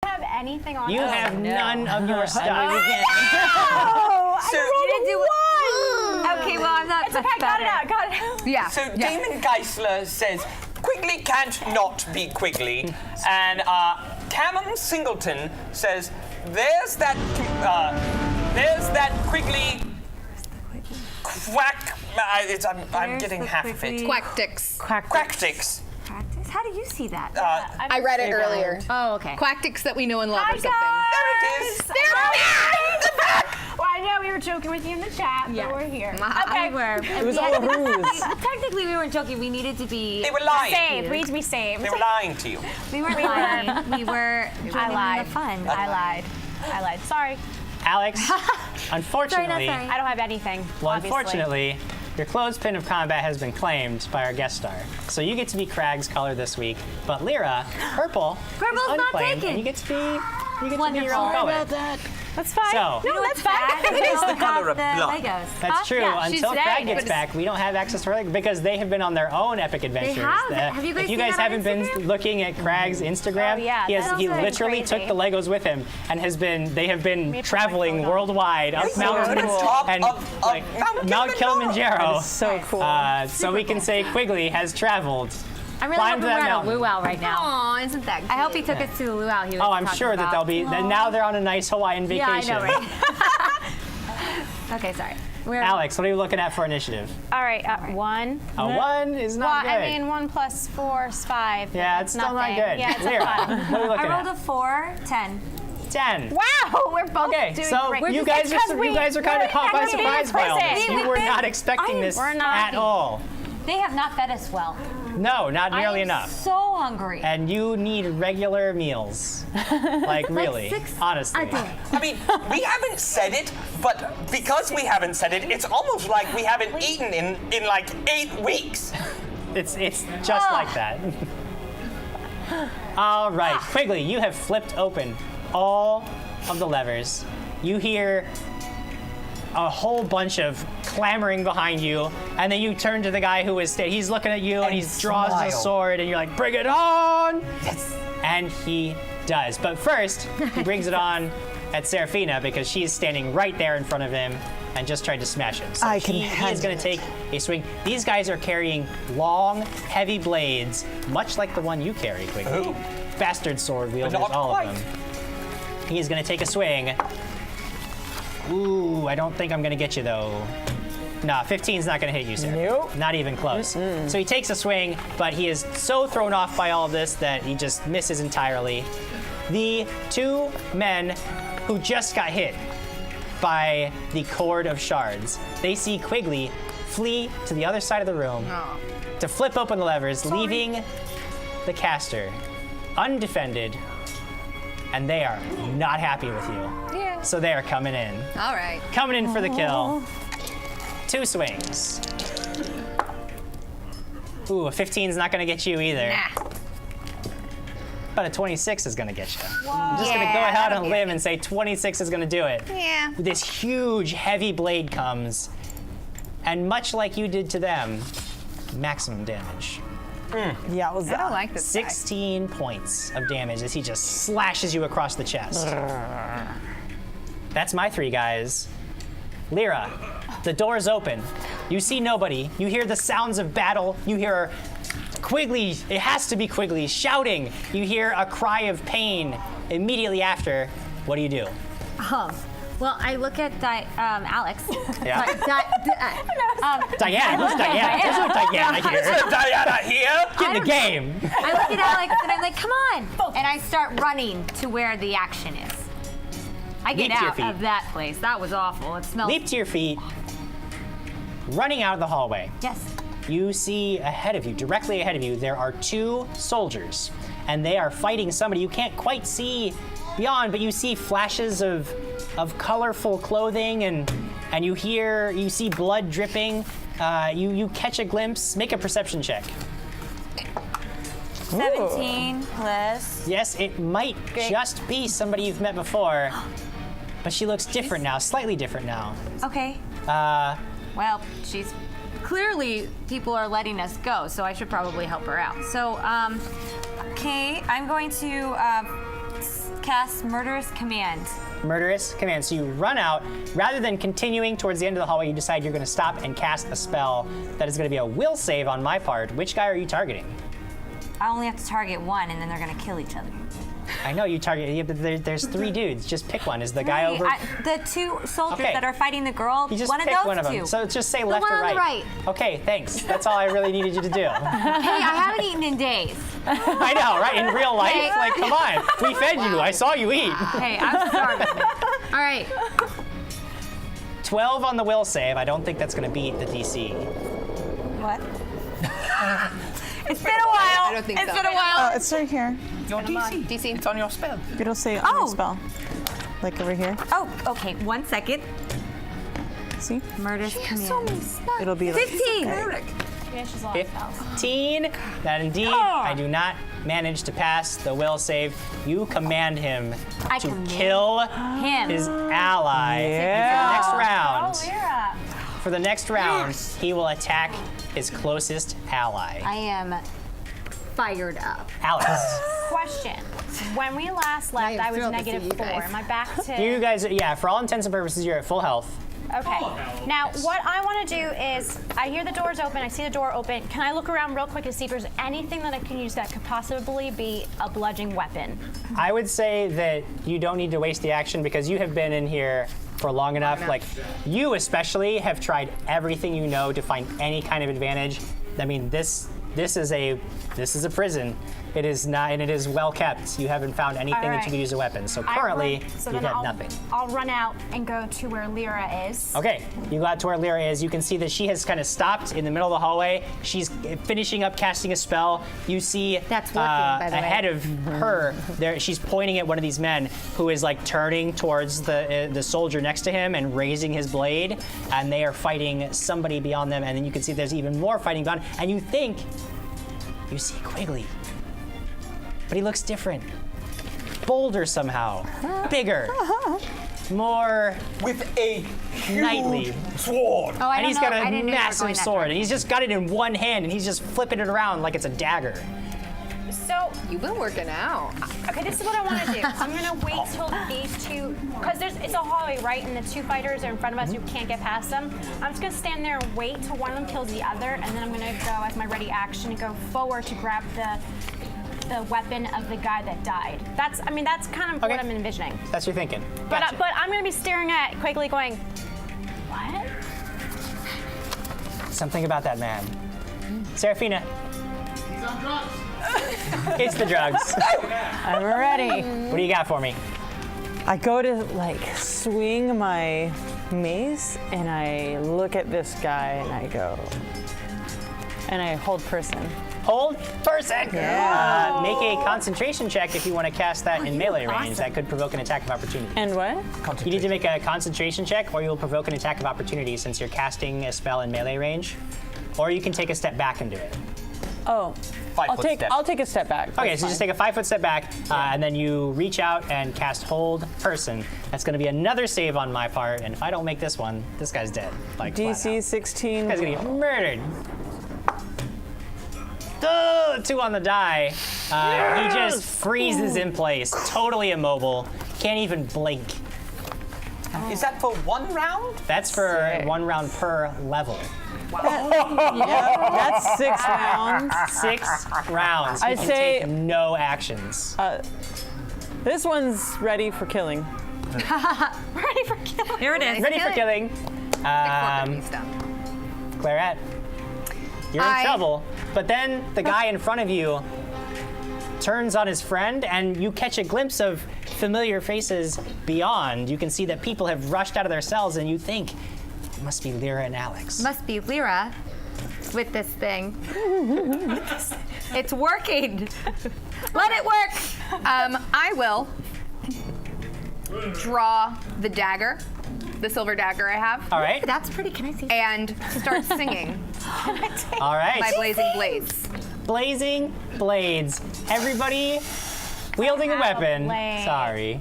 Have anything on You us? have none of your stuff. Again. So, You didn't do it. Okay, well, I'm not. It's okay, got it out, got it out. Yeah. so Damon Geisler says, Quigley can't not be Quigley. And Cameron Singleton says, there's that Quigley quack. I'm getting half of it. Quacktix. Quacktix. Practice? How do you see that? I read it earlier. Oh, okay. Quacktix that we know and love Hi, or something. There it is. Well, I know we were joking with you in the chat, but we're here. Okay. We were. It was all a ruse. Technically, we weren't joking. We needed to be. They were lying. Saved. We need to be saved. They were lying to you. We weren't lying. We were joining in the fun. I lied. Sorry. Alex, unfortunately, sorry. I don't have anything. well, obviously. unfortunately, your clothes-pin of combat has been claimed by our guest star. So you get to be Crag's color this week, but Lyra, purple, Purple's is not unclaimed, taken. and you get to be your own Wonderful. color. That's fine. So- No, that's fine. It is the color of blood. Legos. That's true. Yeah, she's Until Crag dead, gets but back, we don't have access to her because they have been on their own epic adventures. have? Have you guys if you seen guys that on haven't been Instagram? looking at Crag's Instagram, Oh, yeah, he that's he been literally crazy. took the Legos with him and they have been put my traveling phone on. worldwide up Yes, mountains on the top and of like Mount Kilimanjaro. So cool. So we can say Quigley has traveled. I'm really Climbed hoping that we're at a mountain. luau right now. Aw, isn't that cute? I hope he took us to the luau. He was Oh, I'm talking sure that about. they'll be. Now they're on a nice Hawaiian Yeah, I vacation. know, right? Okay, sorry. We're Alex, what are you looking at for initiative? All right, 1. A 1 is not Well, good. I mean, 1 plus 4 is 5. yeah, That's it's still not nothing. good. Yeah, it's a Lyra, 5. what are we looking I rolled at? a 4, 10. 10. Wow, we're both Okay, doing so great. you It's guys 'cause are kind of caught by we're being surprise by all this. prison. You were not expecting this We're not. at all. They have not fed us well. No, not nearly I am enough. so hungry. And you need regular meals. Like really, 6 honestly. a day. I mean, we haven't said it, but because we haven't said it, it's almost like we haven't eaten in like 8 weeks. It's just like that. All right, Quigley, you have flipped open all of the levers. You hear a whole bunch of clamoring behind you, and then you turn to the guy who is he's looking at you and he draws smile. his sword, and you're like, bring it on! Yes. And he does. But first, he brings it on at Serafina because she's standing right there in front of him and just tried to smash him. So I can he is handle going to it. take a swing. These guys are carrying long, heavy blades, much like the one you carry, Quigley. Ooh. Bastard sword wielders, not all quite. of them. He's going to take a swing. Ooh, I don't think I'm going to get you, though. Nah, 15's not going to hit you, sir. Nope. Not even close. So he takes a swing, but he is so thrown off by all of this that he just misses entirely. The 2 men who just got hit by the cord of shards, they see Quigley flee to the other side of the room to flip open the levers, leaving the caster undefended, and they are not happy with you. Yeah. So they are coming in. All right. Coming in for the kill. 2 swings. Ooh, a 15's not gonna get you either. Nah. But a 26 is gonna get you. I'm just gonna go out on a limb and say 26 is gonna do it. Yeah. This huge, heavy blade comes, and much like you did to them, maximum damage. Yeah, it was I don't like this guy. 16 points of damage as he just slashes you across the chest. That's my 3 guys. Lyra, the door's open. You see nobody. You hear the sounds of battle. You hear Quigley, it has to be Quigley, shouting. You hear a cry of pain immediately after. What do you do? Well, I look at Alex. Yeah. Diana. Diana, who's Diana? There's no Diana here. Is Diana here? Get in the game. I look at Alex and I'm like, come on! And I start running to where the action is. I get Leap to your out feet. of that place. That was awful. It smells. Leap to your feet, running out of the hallway. Yes. You see ahead of you, directly ahead of you, there are 2 soldiers, and they are fighting somebody you can't quite see beyond, but you see flashes of colorful clothing, and you see blood dripping. You catch a glimpse. Make a perception check. 17 plus. Yes, it might just be somebody you've met before, but she looks different now, slightly different now. Okay. Well, she's clearly people are letting us go, so I should probably help her out. So, okay, I'm going to cast Murderous Command. Murderous command. So you run out. Rather than continuing towards the end of the hallway, you decide you're going to stop and cast a spell that is going to be a will save on my part. Which guy are you targeting? I only have to target one, and then they're gonna kill each other. I know you target, yeah, but there's 3 dudes. Just pick one. Is the guy over? The 2 soldiers Okay. that are fighting the girl. You just one of pick those one of them. 2. So just say the left one or on right. the right. Okay, thanks. That's all I really needed you to do. Hey, I haven't eaten in days. I know, right? In real life, Hey. like, come on. We fed you. I saw you eat. Hey, I'm starving. All right. 12 on the will save. I don't think that's going to beat the DC. What? It's been a while. I don't think It's so. been a while. It's right here. Your DC. DC. It's on your spell. It'll say on Oh. your spell. Like over here. Oh, okay. 1 second. See? Murderous Command. It'll be like 15. Yeah, she's a lot of spells. 15. That indeed, I do not manage to pass the will save. You command him I to command kill him. his ally. Yeah. For the next round, Oh, Lyra. for the next round, he will attack his closest ally. I am fired up. Alex. Question. When we last left, am I was thrilled to see you -4. guys. Am I back to... You guys, yeah, for all intents and purposes, you're at full health. Okay. Now, what I want to do is, I hear the doors open, I see the door open. Can I look around real quick to see if there's anything that I can use that could possibly be a bludgeoning weapon? I would say that you don't need to waste the action because you have been in here for long enough. Like, you especially have tried everything you know to find any kind of advantage. I mean, this is a prison. It is not, and it is well kept. You haven't found anything that you can use as a weapon. So currently, So you then have nothing. I'll run out and go to where Lyra is. Okay, you got to where Lyra is. You can see that she has kind of stopped in the middle of the hallway. She's finishing up casting a spell. You see That's working, by the way. ahead of her, there, she's pointing at one of these men who is like turning towards the soldier next to him and raising his blade, and they are fighting somebody beyond them. And then you can see there's even more fighting beyond. And you think you see Quigley, but he looks different, bolder somehow, bigger, more With a knightly. sword. Oh, I And don't he's know. got I a didn't know you were going massive that sword, and direction. he's just got it in one hand, and he's just flipping it around like it's a dagger. So, You've been working out. okay, this is what I want to do. I'm going to wait till these two, because it's a hallway, right? And the 2 fighters are in front of us. You can't get past them. I'm just going to stand there and wait till one of them kills the other, and then I'm going to go as my ready action and go forward to grab the weapon of the guy that died. That's kind of Okay. what I'm envisioning. That's your thinking. But Gotcha. but I'm going to be staring at Quigley going, what? Something about that man. Serafina. He's on drugs. It's the drugs. I'm ready. What do you got for me? I go to like swing my mace and I look at this guy and I go, and I hold person. Hold person. Yeah. Make a concentration check if you want to cast that in melee range. That could provoke an attack of opportunity. And what? You need to make a concentration check, or you'll provoke an attack of opportunity since you're casting a spell in melee range. Or you can take a step back and do it. Oh, 5-foot step. I'll take a step back. Okay, That's so just fine. take a 5-foot step back, and then you reach out and cast Hold Person. That's going to be another save on my part, and if I don't make this one, this guy's dead. Like flat DC out. 16. This guy's gonna get murdered. Oh, 2 on the die. He just freezes in place, totally immobile, can't even blink. Is that for 1 round? That's for Sick. 1 round per level. That's 6 rounds. 6 rounds. He I'd can say- take no actions. This one's ready for killing. Ready for killing. Here it is. Ready for killing. Claret, you're in trouble. But then the guy in front of you turns on his friend, and you catch a glimpse of familiar faces beyond. You can see that people have rushed out of their cells, and you think it must be Lyra and Alex. Must be Lyra with this thing. It's working. Let it work. I will draw the dagger, the silver dagger I have, All right. That's pretty. Can I see? and start singing All right. my blazing blades. Blazing blades. Everybody wielding a have a weapon. blade. Sorry.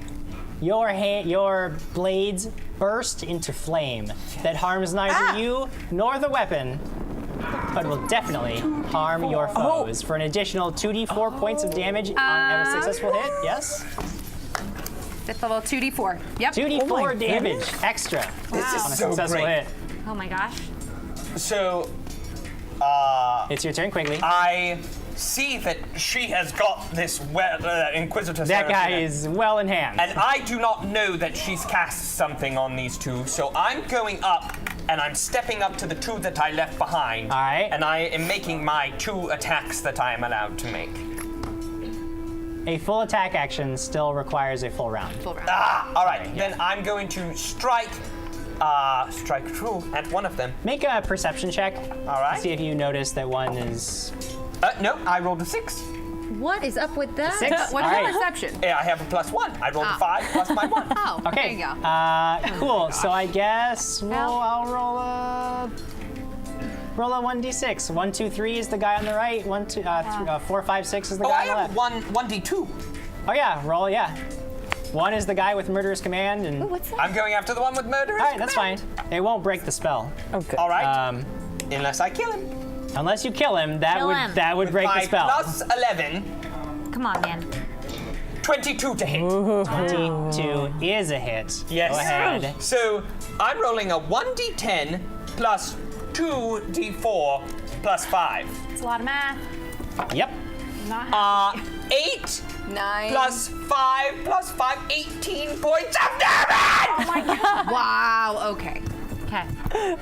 Your blades burst into flame that harms neither you nor the weapon, but will definitely harm your foes for an additional 2d4 points of damage on a successful hit. Yes? Fifth level, 2d4. Yep. 2d4 damage extra This on a is so successful great. hit. Oh my gosh. So, It's your turn, Quigley. I see that she has got this Inquisitor That guy Seraphina, is well in hand. and I do not know that she's cast something on these two, so I'm going up and I'm stepping up to the two that I left behind. All right. And I am making my 2 attacks that I am allowed to make. A full attack action still requires a full round. Full round. All right. Then I'm going to strike true at one of them. Make a perception check. All right. See if you notice that one is No, I rolled a 6. What is up with that? 6. What's All your right. perception? Yeah, I have a +1. I rolled a 5 plus my 1. Oh, there Okay. you go. Cool. So I guess I'll roll a 1d6. 1, 2, 3 is the guy on the right. 4, 5, 6 is the Oh, guy I on the have left. 1d2. Oh yeah, roll. Yeah. 1 is the guy with murderous command, and What's that? I'm going after the one with murderous. all right, that's fine. It won't break the spell. Okay. All right. Unless I kill him. Unless you kill him, that Kill would him. that would break My the spell. +11, Come on, man. 22 to hit. 22 is a hit. Yes. Go ahead. So I'm rolling a 1d10 plus 2d4 plus 5. It's a lot of math. Yep. Not happy. 8 9. plus 5 plus 5, 18 points of damage! Oh my god. Wow, okay. Okay.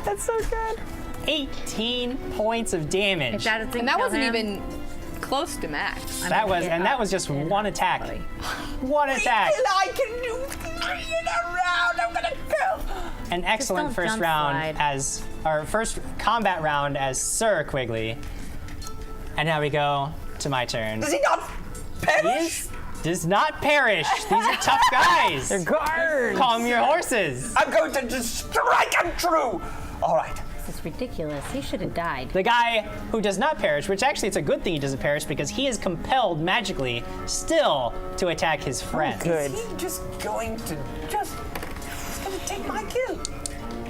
That's so good. 18 points of damage. And that wasn't even close to max. That was just one attack. One attack. I can do 3 in a round. I'm gonna kill. An excellent don't first jump round slide. as our first combat round as Sir Quigley. And now we go to my turn. Does he not perish? Does not perish. These are tough guys. They're guards. Calm your horses. I'm going to just strike him true. All right. This is ridiculous. He should have died. The guy who does not perish, which actually it's a good thing he doesn't perish because he is compelled magically still to attack his friend. Good. Is he just going to take my kill?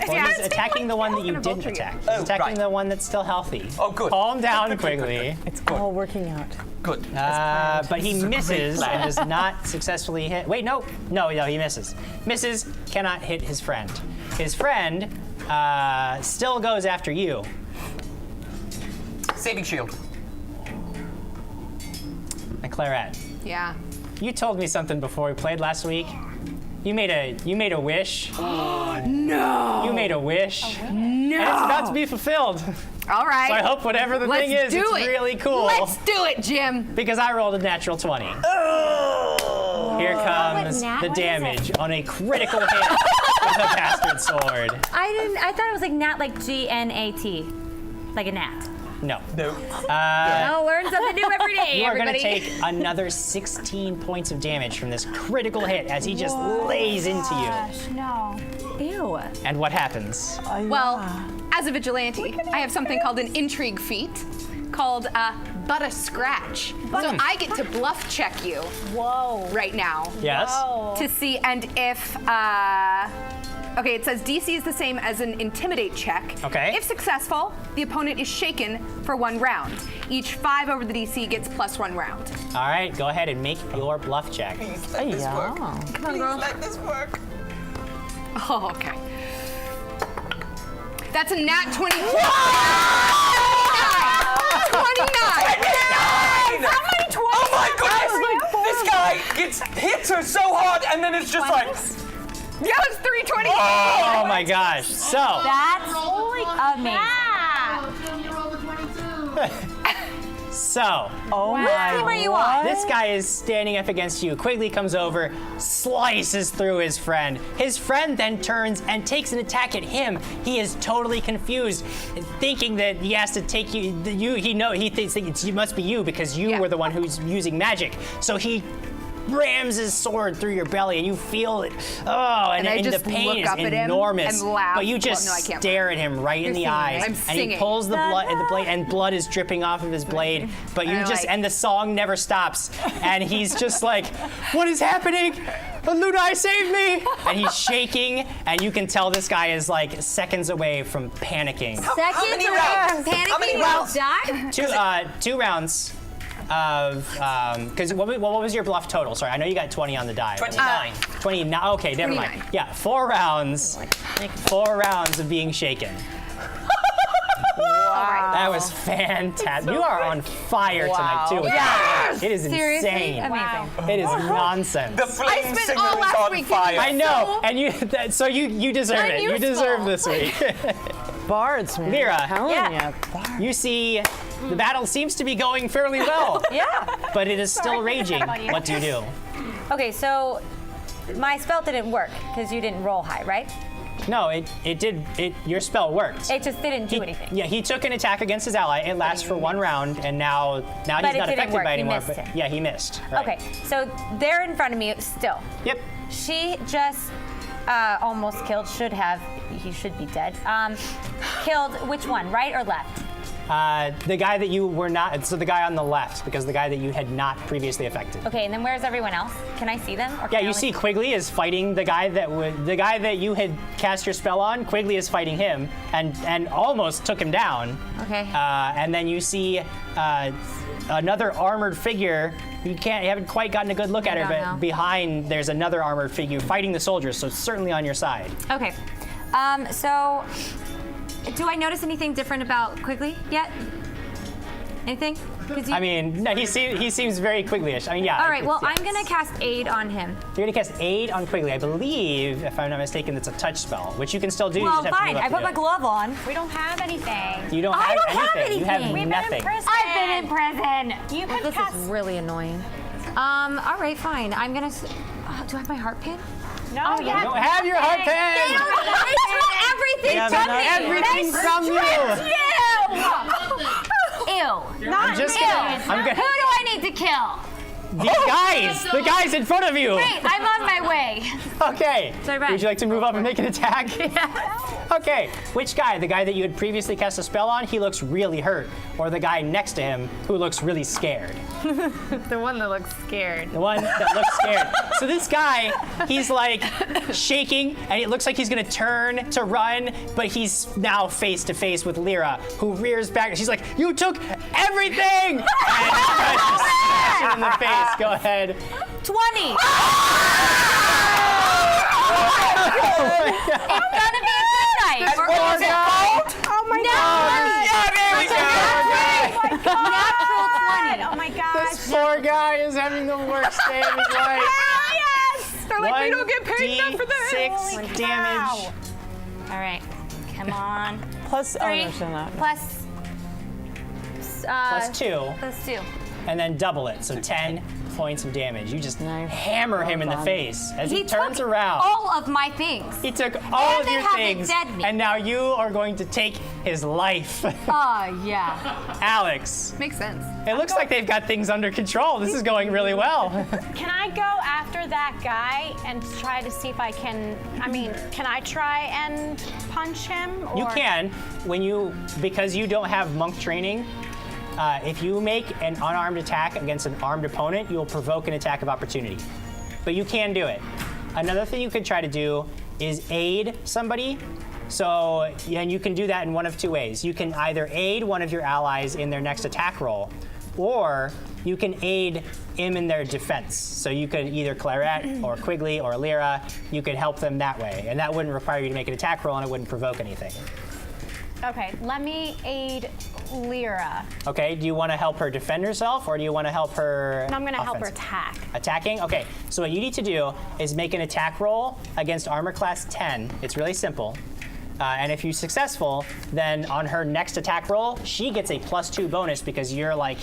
Well, he's attacking the one that you gonna didn't vulture you. attack. He's Oh, attacking right. the one that's still healthy. Oh, good. Calm down, Quigley. It's all working out. Good. But he This is a great misses plan. and does not successfully hit. Wait, no, he misses. Misses, cannot hit his friend. His friend still goes after you. Saving shield. And Claret, Yeah. you told me something before we played last week. You made a wish. No. You made a wish. No. And it's about to be fulfilled. All right. So I hope whatever the thing is, it's really cool. Let's do it, Jim. Because I rolled a natural 20. Here comes the damage on a critical hit with a bastard sword. I thought it was like gnat, like GNAT, like a gnat. No. No. Oh, learn something new every day, You are going to everybody. take another 16 points of damage from this critical hit as he just lays into you. No. Ew. And what happens? Well, as a vigilante, I have something called an intrigue feat called But a Scratch. So I get to bluff check you Whoa. right now Yes? to see, and if, okay, it says DC is the same as an intimidate check. Okay. If successful, the opponent is shaken for 1 round. Each 5 over the DC gets plus 1 round. All right, go ahead and make your bluff check. Please let this work. Yeah. Please let this work. Oh, okay. That's a nat 20. 29! How many 20? Oh my goodness! This guy hits her so hard, and then it's just like. Yeah, it's 320. Oh my gosh. So, That's amazing. Jim, you rolled a 22. so Oh my. team are you on? this guy is standing up against you. Quigley comes over, slices through his friend. His friend then turns and takes an attack at him. He is totally confused, thinking that he has to take you. He thinks that it must be you because you Yeah. were the one who's using magic. So he rams his sword through your belly, and you feel it. Oh, and I the just pain look is up at him enormous. and laugh. But you just Well, no, I can't stare at him right in the singing, eyes, right? I'm and singing. he pulls the blade, and blood is dripping off of his blade. But you I just like- and the song never stops, and he's just like, "What is happening? Lunai, save me!" And he's shaking, and you can tell this guy is like seconds away from panicking. How many rounds? How many rounds? Die? 2 rounds. of because what was your bluff total? Sorry, I know you got 20 on the die. 29. 29. Okay, never mind. 29. Yeah, 4 rounds. 4 rounds of being shaken. That was fantastic. You are on fire tonight too. Yes! It is Seriously? insane. Amazing. It is nonsense. The flame spent signal all is last on week fire. I know, and so you deserve it. You deserve this week. Bards, man. Lyra. I'm telling Yeah. ya, bards. You see, the battle seems to be going fairly well, Yeah. but it is still raging. buddy. What do you do? Okay, so my spell didn't work because you didn't roll high, right? No, it did. Your spell worked. It just didn't do anything. Yeah, he took an attack against his ally. It lasts for 1 round, and now he's But not it didn't affected work. by it He anymore. missed But him. yeah, he missed. Right. Okay, so they're in front of me still. Yep. She just almost killed, he should be dead. Killed which one, right or left? The guy that you were not. So the guy on the left, because the guy that you had not previously affected. Okay, and then where's everyone else? Can I see them? Or Yeah, can I you only see Quigley is fighting the guy that you had cast your spell on. Quigley is fighting him and almost took him down. Okay. And then you see another armored figure. You haven't quite gotten a good look at her, don't but know. behind there's another armored figure fighting the soldiers, so it's certainly on your side. Okay. So, do I notice anything different about Quigley yet? Anything? 'Cause you- I mean, no, he seems very Quigley-ish. I mean, yeah. All right. Well, yes. I'm gonna cast Aid on him. You're gonna cast Aid on Quigley. I believe, if I'm not mistaken, it's a touch spell, which you can still do. you Well, just have to fine. move up I to put do my it. glove on. We don't have anything. You don't I have don't have anything. You have anything. We've nothing. Been in prison. I've been in prison. You can This cast. is really annoying. All right, fine. I'm gonna. Do I have my heart pin? No, Oh, you yeah. You don't have your heart They pin. took everything They from have me. everything from you. Ew. I'm just gonna. I'm Who gonna. do I need to kill? These guys, the guys in front of you. Wait, I'm on my way. Okay. Sorry, Brad. Would you like to move up and make an attack? Okay. Which guy? The guy that you had previously cast a spell on? He looks really hurt. Or the guy next to him who looks really scared? The one that looks scared. The one that looks scared. So this guy, he's like shaking, and it looks like he's gonna turn to run, but he's now face to face with Lyra, who rears back. She's like, "You took everything!" And tries to smash him in the face. Go ahead. 20. It's gonna be a good night. Or What is is it it called? Oh my Yeah, there we go. natural 20? Oh my gosh. This poor guy is having the worst day of his life. Yes. They're like, we don't get paid enough for this. 6 damage. All right. Come on. Plus, oh, 3 no, she's not. plus. Plus 2, Plus 2. and then double it, so 10 points of damage. You just Nice. hammer him in the Well done. face as he turns took around. all of my things. He took all And of they your haven't things, dead me. and now you are going to take his life. Oh, yeah. Alex, Makes sense. it looks like they've got things under control. This is going really well. Can I go after that guy and try to see if I can? I mean, can I try and punch him? Or? You can, because you don't have monk training, if you make an unarmed attack against an armed opponent, you will provoke an attack of opportunity. But you can do it. Another thing you could try to do is aid somebody. So, and you can do that in one of 2 ways. You can either aid one of your allies in their next attack roll, or you can aid him in their defense. So you could either Claret or Quigley or Lyra, you could help them that way. And that wouldn't require you to make an attack roll, and it wouldn't provoke anything. Okay, let me aid Lyra. Okay, do you want to help her defend herself, or do you want to help her No, I'm gonna help her offensive? attack. Attacking? Okay, so what you need to do is make an attack roll against armor class 10. It's really simple. And if you're successful, then on her next attack roll, she gets a +2 bonus because you're like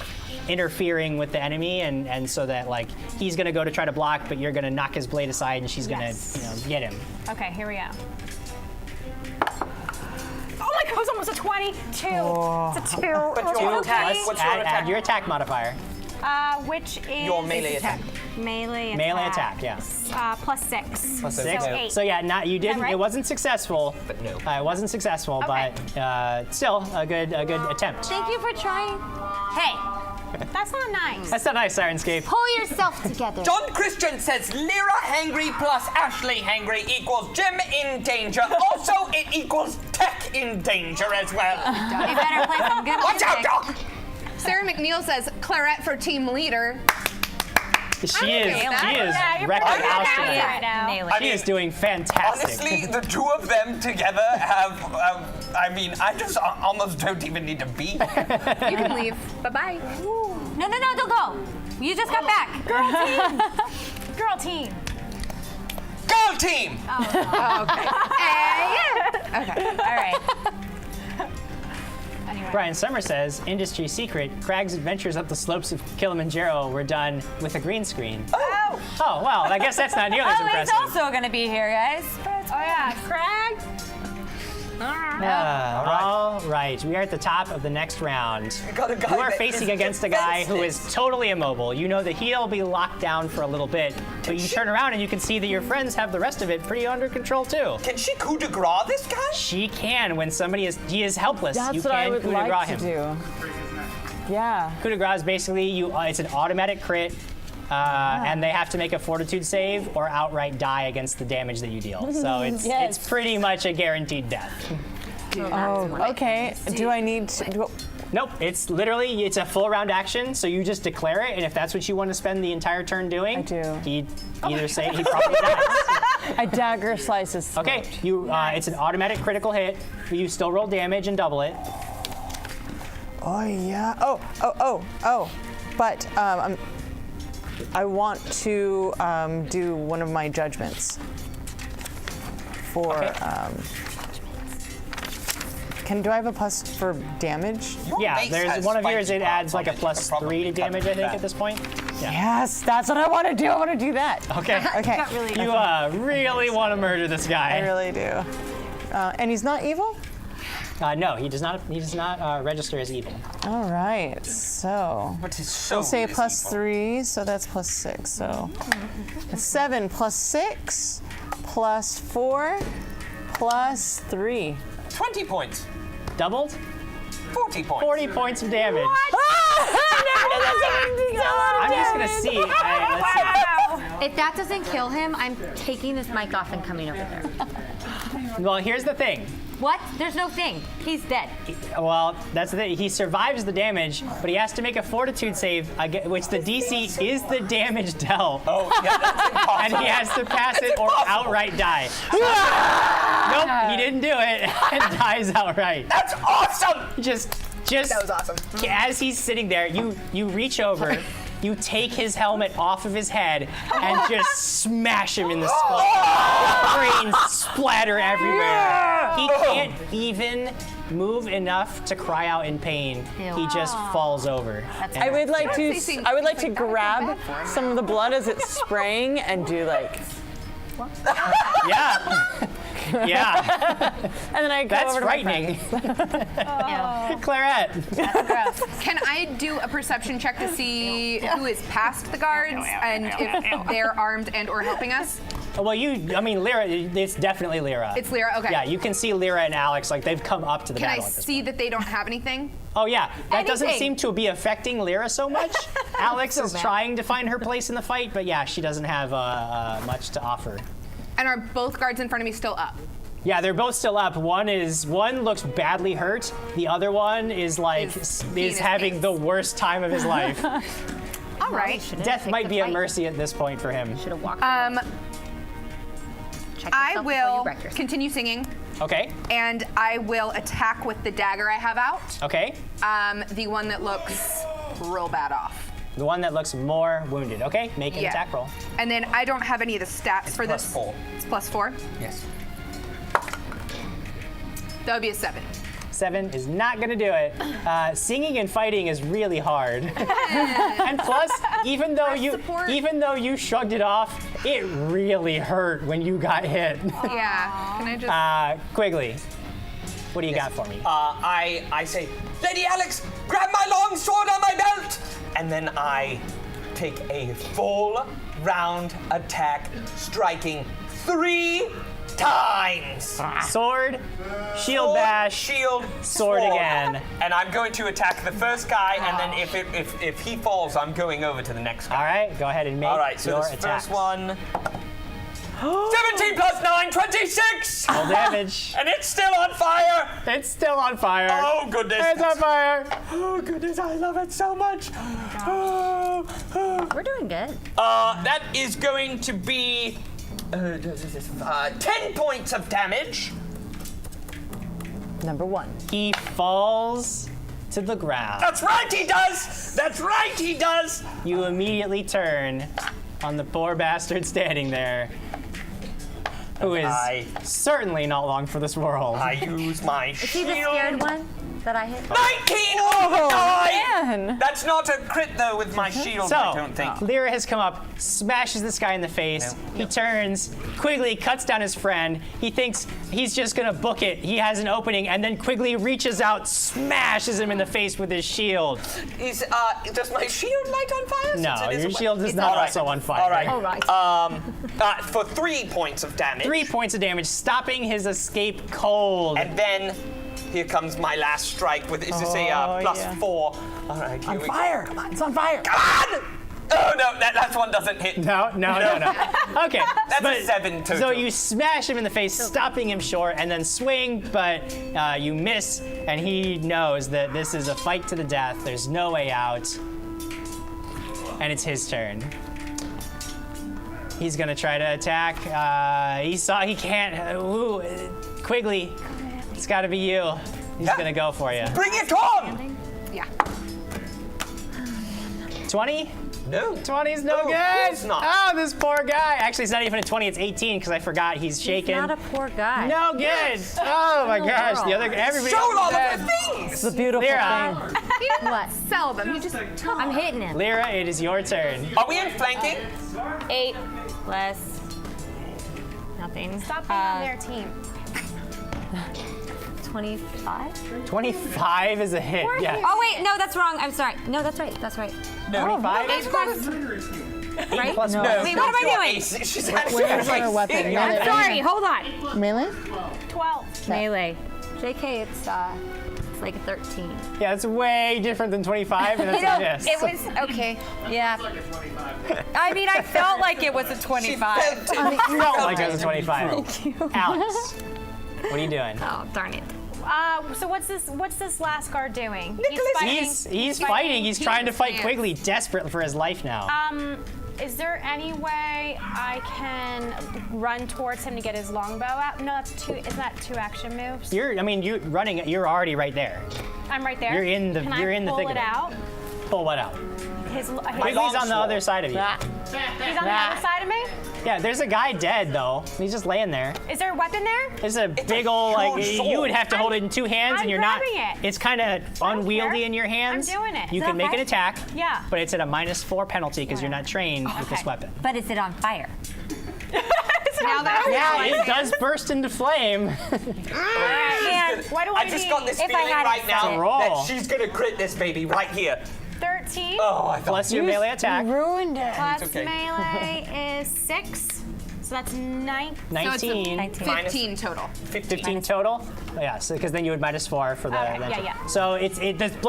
interfering with the enemy, and so that like he's gonna go to try to block, but you're gonna knock his blade aside, and she's gonna get him. Okay, here we go. Oh my god, it was almost a 22. It's a 2. But your attack, Plus, what's your add attack? your attack modifier. Which is Your melee attack. Melee Melee attack, yeah. Plus 6. Plus so 6. 8. So yeah, you didn't. right? It wasn't successful. But no. It wasn't successful, Okay. but still a good attempt. Thank you for trying. Hey, That's not nice. That's not nice, Sirenscape. pull yourself together. John Christian says Lyra hangry plus Ashley hangry equals Jim in danger. Also, it equals Tech in danger as well. You better play some good Watch out, music. dog! Sarah McNeil says, Clarette for team leader. She is you're wrecking pretty house good today. right now. Nail She is doing fantastic. Honestly, the two of them together have, I mean, I just almost don't even need to be here. You can leave. Bye-bye. No, don't go. You just got back. Girl team. Girl team! Okay. All right. Brian Summer says, industry secret, Craig's adventures up the slopes of Kilimanjaro were done with a green screen. Oh, Oh, well, I guess that's not nearly as he's impressive. also gonna be here, guys. Oh yeah, Craig. All right, we are at the top of the next round. Got a guy You are that facing is against a guy who defenseless. is totally immobile. You know that he'll be locked down for a little bit, but you turn around and you can see that your friends have the rest of it pretty under control too. Can she coup de grace this guy? She can when he is helpless. That's you what I can would coup de grace like him. to do. Yeah. Coup de grace is basically it's an automatic crit, and they have to make a fortitude save or outright die against the damage that you deal. So it's Yes. pretty much a guaranteed death. Oh, okay. Do I need to? Nope, it's a full round action, so you just declare it, and if that's what you want to spend the entire turn doing, I do. He'd either say he probably dies. I dagger slices. Okay, it's an automatic critical hit, but you still roll damage and double it. Oh yeah. Oh. But I want to do one of my judgments for. Okay. Do I have a plus for damage? Yeah, mace there's has one of yours. spiky It adds barbs like a on it. plus You could 3 to probably damage, I cut think, that. at this point. Yeah. Yes, that's what I want to do. I want to do that. Okay. Okay. You really want to murder this guy. I really do. And he's not evil? No, he does not. He does not register as evil. All right. So But his soul we'll say is plus evil. 3, so that's plus 6. So 7 plus 6 plus 4 plus 3. 20 points. Doubled. 40 points. 40 points of damage. I'm I'm just gonna see. Let's see. If that doesn't kill him, I'm taking this mic off and coming over there. Well, here's the thing. What? There's no thing. He's dead. Well, that's the thing. He survives the damage, but he has to make a fortitude save, which the DC is the damage dealt. Oh, yeah, that's impossible. And he has to pass it or impossible. outright die. Nope, he didn't do it and dies outright. That's awesome! Just That was awesome. as he's sitting there, you reach over, you take his helmet off of his head and just smash him in the skull. Brains splatter everywhere. He can't even move enough to cry out in pain. He just falls over. I would like to facing- I would like to grab some of the blood as it's spraying and do like, Yeah. Yeah. and then I go That's over to my friend. frightening. Clarette. Can I do a perception check to see who is past the guards and if they're armed and or helping us? Well, Lyra, it's definitely Lyra. It's Lyra, okay. Yeah, you can see Lyra and Alex, like they've come up to the Can I battle at this see that they don't have anything? Oh yeah, that doesn't Anything. seem to be affecting Lyra so much. Alex is trying to find her place in the fight, but yeah, she doesn't have much to offer. And are both guards in front of me still up? Yeah, they're both still up. One looks badly hurt. The other one is his having face. the worst time of his life. All right. Death might be at mercy at this point for him. Should have walked. Check I yourself before you will wreck yourself. continue singing, Okay. and I will attack with the dagger I have out. Okay. The one that looks real bad off. The one that looks more wounded. Okay. Make an attack roll. And then I don't have any of the stats for plus this. 4. It's plus 4. Yes. That would be a 7. 7 is not gonna do it. Singing and fighting is really hard. And plus, even though you shrugged it off, it really hurt when you got hit. Yeah. Can I just? Quigley, what do you got for me? I say, Lady Alex, grab my long sword on my belt! And then I take a full round attack, striking 3 times. Sword, shield Sword, bash, shield, sword again. And I'm going to attack the first guy, and then if he falls, I'm going over to the next guy. All right, go ahead and make All right, so your this attack. first one, 20 plus 9, 26! Roll damage. And it's still on fire! It's still on fire. Oh, goodness. It's on fire. Oh, goodness, I love it so much. We're doing good. That is going to be 10 points of damage. Number 1. He falls to the ground. That's right, he does! That's right, he does! You immediately turn on the poor bastard standing there, who is certainly not long for this world. I use my Is he the shield. scared one that I hit? 19! Oh, Man. That's not a crit, though, with my shield, So, I don't think. Lyra has come up, smashes this guy in the face. He turns, Quigley cuts down his friend. He thinks he's just gonna book it. He has an opening, and then Quigley reaches out, smashes him in the face with his shield. Does my shield light on fire? No, Since it is your a shield is it's not all right. also on fire. All right. All right. For 3 points of damage. 3 points of damage, stopping his escape cold. And then here comes my last strike with, is this a plus yeah. 4? All right, here we go. Fire! Come on, it's on fire! Come on! Oh, no, that last one doesn't hit. No. Okay. That's a 7 total. So you smash him in the face, stopping him short, and then swing, but you miss, and he knows that this is a fight to the death. There's no way out. And it's his turn. He's gonna try to attack. He can't. Quigley, it's gotta be you. He's gonna go for you. Bring it on! Yeah. 20? No. 20's no No, good. it's not. Oh, this poor guy. Actually, it's not even a 20, it's 18 because I forgot he's shaken. Not a poor guy. No good. Oh my gosh, the other everybody. Show else all is of dead. the things! It's a beautiful Lyra. thing. What? Sell them. You just I'm hitting him. Lyra, it is your turn. Are we in flanking? 8 plus nothing. Stop being on their team. 25? 25 is a hit. Yes. Oh wait, no, that's wrong. I'm sorry. No, that's right. That's right. 25? 8 plus. Eight plus No. one. Wait, what am I doing? She's actually Where's her weapon? I'm sorry. Hold on. Melee? 12. Melee. JK, it's like a 13. Yeah, it's way different than 25, and that's a miss. it was okay. Yeah. I mean, I felt like it was a 25. felt like it was a 25. Alex, what are you doing? Oh, darn it. So what's this last guard doing? He's fighting. He's trying to fight Quigley, desperate for his life now. Is there any way I can run towards him to get his longbow out? No, isn't that 2 action moves? You're running. You're already right there. I'm right there. You're in the- Can you're I in the pull thick of it it. out? Pull what out? Quigley's long on the sword. other side of you. He's on the other side of me? Yeah, there's a guy dead though. He's just laying there. Is there a weapon there? There's a big old huge you would have to hold it in 2 hands, I'm and you're not. grabbing it. It's kind of unwieldy care. in your hands. I'm doing it. You Is can that make an okay? attack. Yeah. But it's at a -4 penalty because you're not trained with this Okay. weapon. But is it on fire? now that Yeah, it does burst into flame. Man, what do I just got this If I feeling hadn't right now said it. Roll. that she's gonna crit this baby right here. 13 Oh, I thought. Plus your melee attack. Ruined it. plus okay. melee is 6. So that's 9. 19. 19. 15 total. 15 total. Yeah, so because then you would -4 for the. Okay, the- yeah. So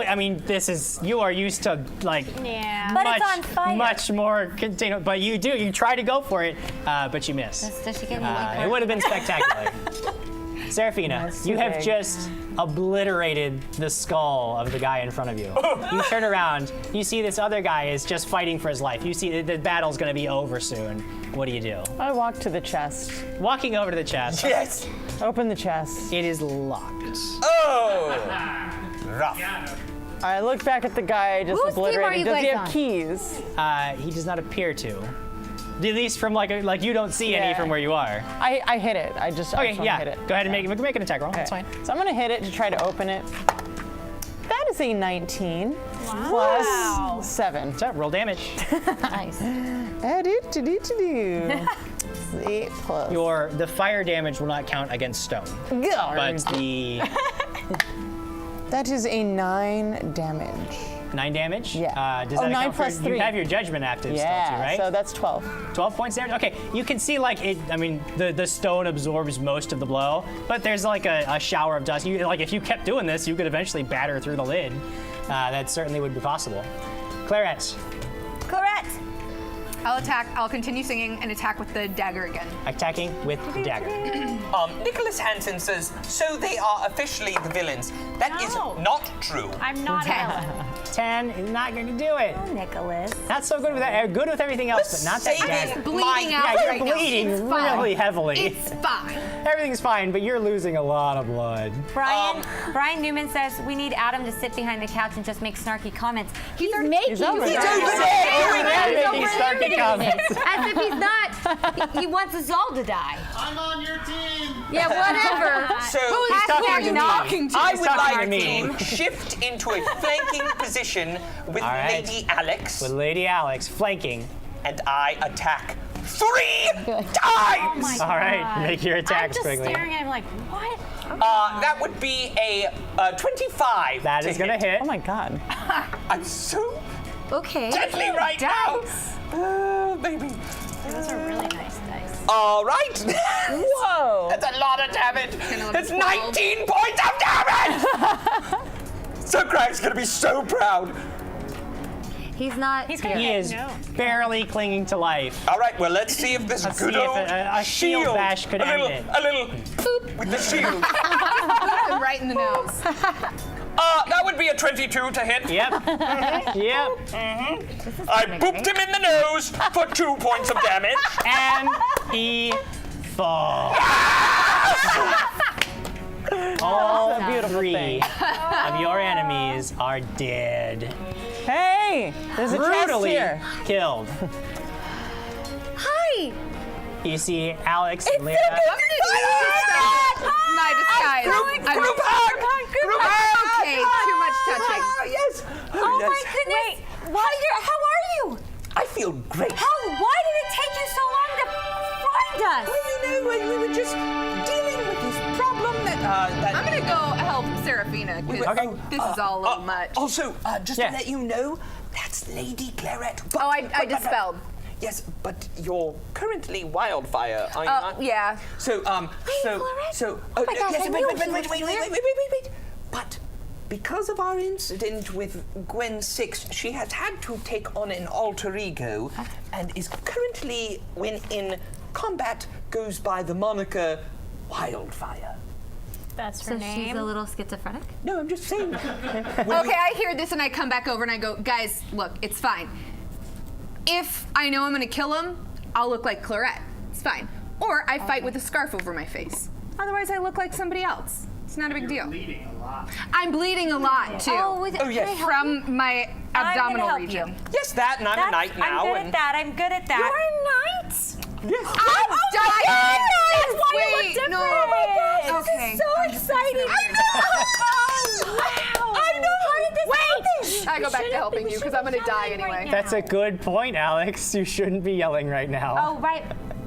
I mean, this is you are used to like Yeah. But much it's on fire. much more contained. But you try to go for it, but you miss. Does she get It would have been spectacular. Seraphina, That's you too have big. just obliterated the skull of the guy in front of you. You turn around, you see this other guy is just fighting for his life. You see the battle's gonna be over soon. What do you do? I walk to the chest. Walking over to the chest, Yes. Open the chest. it is locked. Oh. Rough. I look back at the guy I just Whose team are obliterated. you Does he guys have on? keys? He does not appear to. At least from like you don't see any Yeah. from where you are. I hit it. I just Okay, wanna yeah. hit it. Go ahead and make an attack roll. That's fine. So I'm gonna hit it to try to open it. That is a 19 Wow. plus 7. So roll damage. Nice. Do. 8 plus. The fire damage will not count against stone, but the That is a 9 damage. 9 damage. Yeah. Does Oh, that 9 account plus for, 3. You have your judgment active still Yeah, too, right? so that's 12. 12 points damage. Okay, you can see like it. I mean, the stone absorbs most of the blow, but there's like a shower of dust. You like if you kept doing this, you could eventually batter through the lid. That certainly would be possible. Claret. Correct. I'll continue singing and attack with the dagger again. Attacking with the dagger. Nicholas Hansen says, so they are officially the villains. That is No. not true. I'm not a villain. 10 is not going to do it. Nicholas. Not so good with that. Good with everything else, but not that Saving dagger. Bleeding out Yeah, you're right now. bleeding It's fine. really heavily. It's fine. Everything's fine, but you're losing a lot of blood. Brian Newman says we need Adam to sit behind the couch and just make snarky comments. He's making He's over you there. sound over like- there doing Yeah, making snarky comments. As if he's not. He wants us all to die. I'm on your team. Yeah, whatever. So He's talking to me. Knocking to I He's would talking like to me. to shift into a flanking position with All right. Lady Alex, With Lady Alex flanking. and I attack 3 times. All right, make your I'm attacks just quickly. staring at him like, what? That would be a 25. That is going to hit. Oh my god. I'm so Okay. deadly right Dice. now. Baby. Those are really nice dice. All right. Whoa. That's a lot of damage. look That's at 19 points of damage. So Craig's gonna be so proud. He's not. He's here. gonna He is barely clinging to life. All right, well, let's see if this Let's good see if old a shield bash could a little, end it. A little boop with the shield. right in the nose. That would be a 22 to hit. Yep. Yep. I booped him in the nose for 2 points of damage. And he falls. All beautiful three thing. of your enemies are dead. Hey, there's a chest Brutally here. killed. Hi. You see Alex and Lyra. My disguise. Group hug! Group hug! Okay, too much touching. Oh, yes. Oh yes. my goodness. How are you? I feel great. Why did it take you so long to find us? Well, you know, when we were just dealing with this problem that... I'm gonna go help Serafina because Okay. this is all a little much. Also, just Yeah. to let you know, that's Lady Claret. But, Oh, I dispelled. Yes, but you're currently Wildfire, are you not? Yeah. So, Claret? so, Oh my gosh, yes, I knew he was wait. But because of our incident with Gwen 6, she has had to take on an alter ego and is currently, when in combat, goes by the moniker Wildfire. That's her So name. she's a little schizophrenic? No, I'm just saying. Okay, I hear this and I come back over and I go, guys, look, it's fine. If I know I'm gonna kill him, I'll look like Claret. It's fine. Or I fight with a scarf over my face. Otherwise, I look like somebody else. It's not a big deal. Bleeding a lot. I'm bleeding a lot too. yes. Can I help you? From my abdominal help region. you. Yes, that, and I'm a knight now. I'm good and at that. I'm good at that. You're a knight? Yes. I'm dying. That's why you look Wait, different. no. Oh my gosh, Okay. this is so exciting. I know. Wow. I know. How did this happen? I go back to helping you because I'm gonna die anyway. That's a good point, Alex. You shouldn't be yelling right now. Oh, right.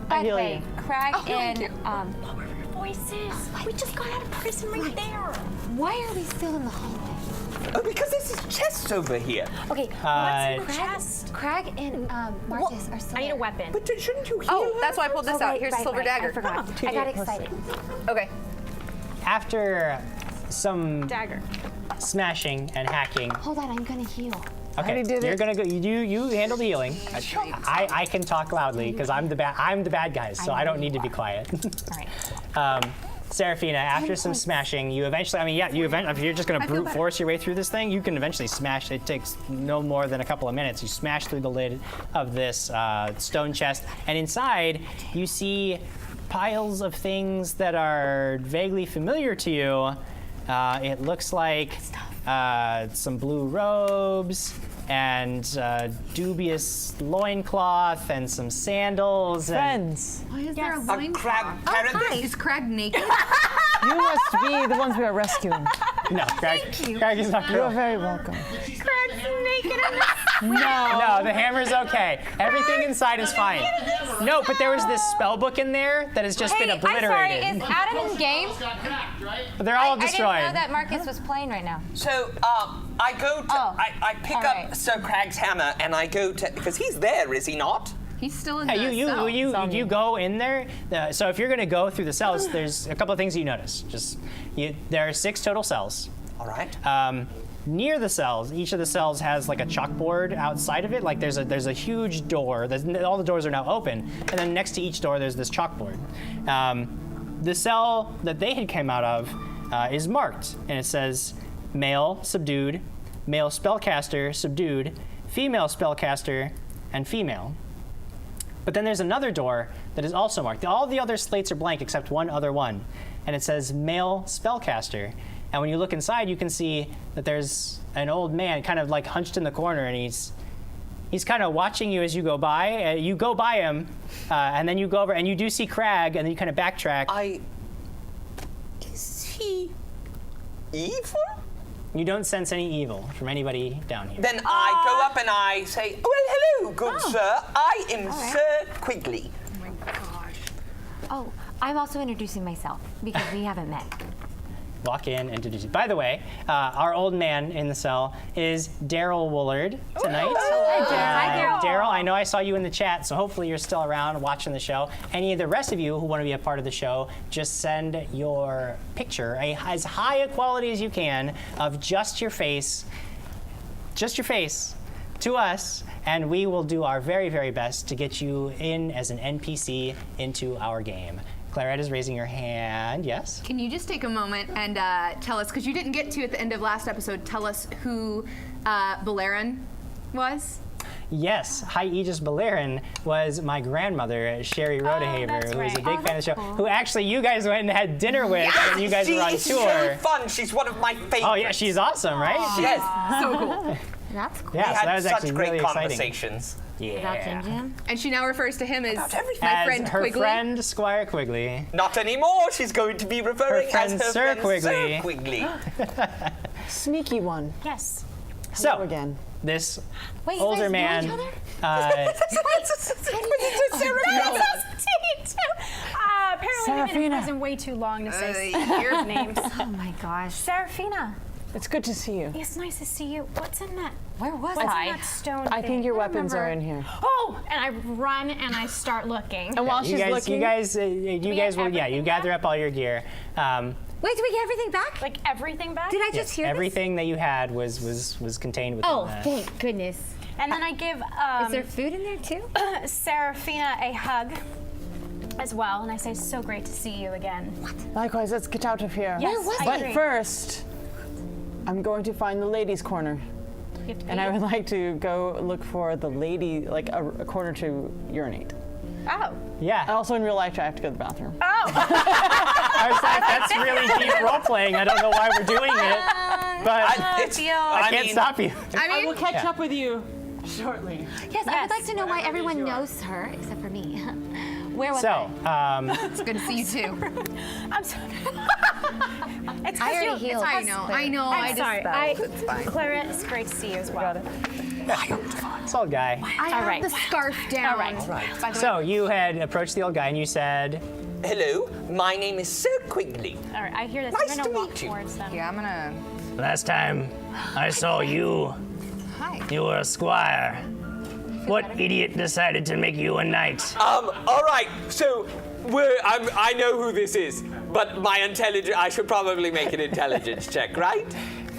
By the heal way, you. Craig thank you. and Lower your voices. We just got out of prison right there. why are we still in the hallway? Oh, because there's this chest over here. Okay, Craig and Marcus are still I need a there. weapon. But shouldn't you heal Oh, her? that's why I pulled this Oh, out. right, Here's a right, silver right. dagger. I forgot. I got excited. Okay. After some Dagger. smashing and hacking. Hold on, I'm gonna heal. Okay, already did you're it. gonna go. You handle the healing. I can talk loudly because I'm the bad guy, so I don't need to be quiet. All right. Serafina, after some smashing, you eventually. I mean, yeah, if you're just gonna brute force your way through this thing, you can eventually smash. It takes no more than a couple of minutes. You smash through the lid of this stone chest, and inside you see piles of things that are vaguely familiar to you. It looks like some blue robes and dubious loincloth and some sandals. Friends, Why is there a A loin crab paradise. Is Craig naked? you must be the ones we are rescuing. No, Craig is not You're real. very welcome. No, the hammer's okay. Everything inside is fine. No, but there was this spell book in there that has just been I'm sorry, obliterated. is Adam in game? Got cracked, right? They're all I didn't destroyed. know that Marcus was playing right now. So, I go to, Oh, I pick all up right. Sir Crag's hammer and I go to, because he's there, is he not? He's still in Yeah, the cell. you go in there. So if you're gonna go through the cells, there's a couple of things you notice. There are 6 total cells. All right. near the cells, each of the cells has like a chalkboard outside of it. Like there's a huge door. All the doors are now open, and then next to each door there's this chalkboard. The cell that they had come out of is marked, and it says male subdued, male spellcaster subdued, female spellcaster, and female. But then there's another door that is also marked. All the other slates are blank except one other one, and it says male spellcaster. And when you look inside, you can see that there's an old man kind of like hunched in the corner, and he's kind of watching you as you go by. You go by him, and then you go over, and you do see Crag, and then you kind of backtrack. Is he evil? You don't sense any evil from anybody down here. Then I go up and I say, well, hello, good sir. I am Sir Quigley. Oh my gosh. Oh, I'm also introducing myself because we haven't met. Walk in and introduce you. By the way, our old man in the cell is Daryl Woolard tonight. Hi, Daryl, I know I saw you in the chat, so hopefully you're still around watching the show. Any of the rest of you who want to be a part of the show, just send your picture, as high a quality as you can, of just your face, to us, and we will do our very, very best to get you in as an NPC into our game. Clarette is raising her hand, yes? Can you just take a moment and tell us, because you didn't get to at the end of last episode, tell us who Balerion was? Yes, High Aegis Balerion was my grandmother, Sherry Rodehaver, that's who was a right. big fan of the show, who actually you guys went and had dinner with when you guys were on She's tour. so fun. She's one of my favorites. Oh yeah, she's awesome, right? Yes. So cool. That's cool. Yeah, We so had that was such actually great really exciting. conversations. About Yeah. JimJam? And she now refers to him as everything. my As friend her Quigley. friend Squire Quigley. Not anymore. She's going to be referring friend as her Sir friend Quigley. Sir Quigley. Sneaky one. Yes. Hello So again. this Wait, older you guys man. know each other? Apparently we've been in Serafina. prison way too long to say You're names. Oh my gosh. Serafina, It's good to see you. it's nice to see you. What's in that? Where was What's I? in that stone? I thing? think your I don't weapons are in remember. here. Oh, and I run and I start looking. And while she's You looking, guys will, everything you gather up all your gear. Wait, did we get everything back? Like everything back. Did I just Yes, hear everything that you had was contained within this? Oh, that. thank goodness. And then I give Is there food in there too? Serafina a hug as well, and I say, "So great to see you again." likewise, let's get out of here. Yes, was I But agree. first, I'm going to find the ladies' corner. You have to And pee. I would like to go look for the lady, like a corner to urinate. Oh. Yeah. Also, in real life, I have to go to the bathroom. I was like, that's really deep role playing. I don't know why we're doing it, but I can't stop you. I will catch Yeah. up with you shortly. Yes, I would like to know why Whatever it is everyone you are. knows her except for me. Where was So, It's good to see you too. I'm sorry. It's I already healed. I know, I know. I I'm just sorry. Clara, it's great to see you as well. it's old guy. I have right. the scarf down. All right. By the So way, you had approached the old guy and you said, Hello, my name is Sir Quigley. All right. I hear this. Nice I'm gonna to walk meet you. towards them. yeah, I'm gonna. Last time I saw you, Hi. you were a squire. What idiot decided to make you a knight? All right, so I know who this is, but I should probably make an intelligence check, right?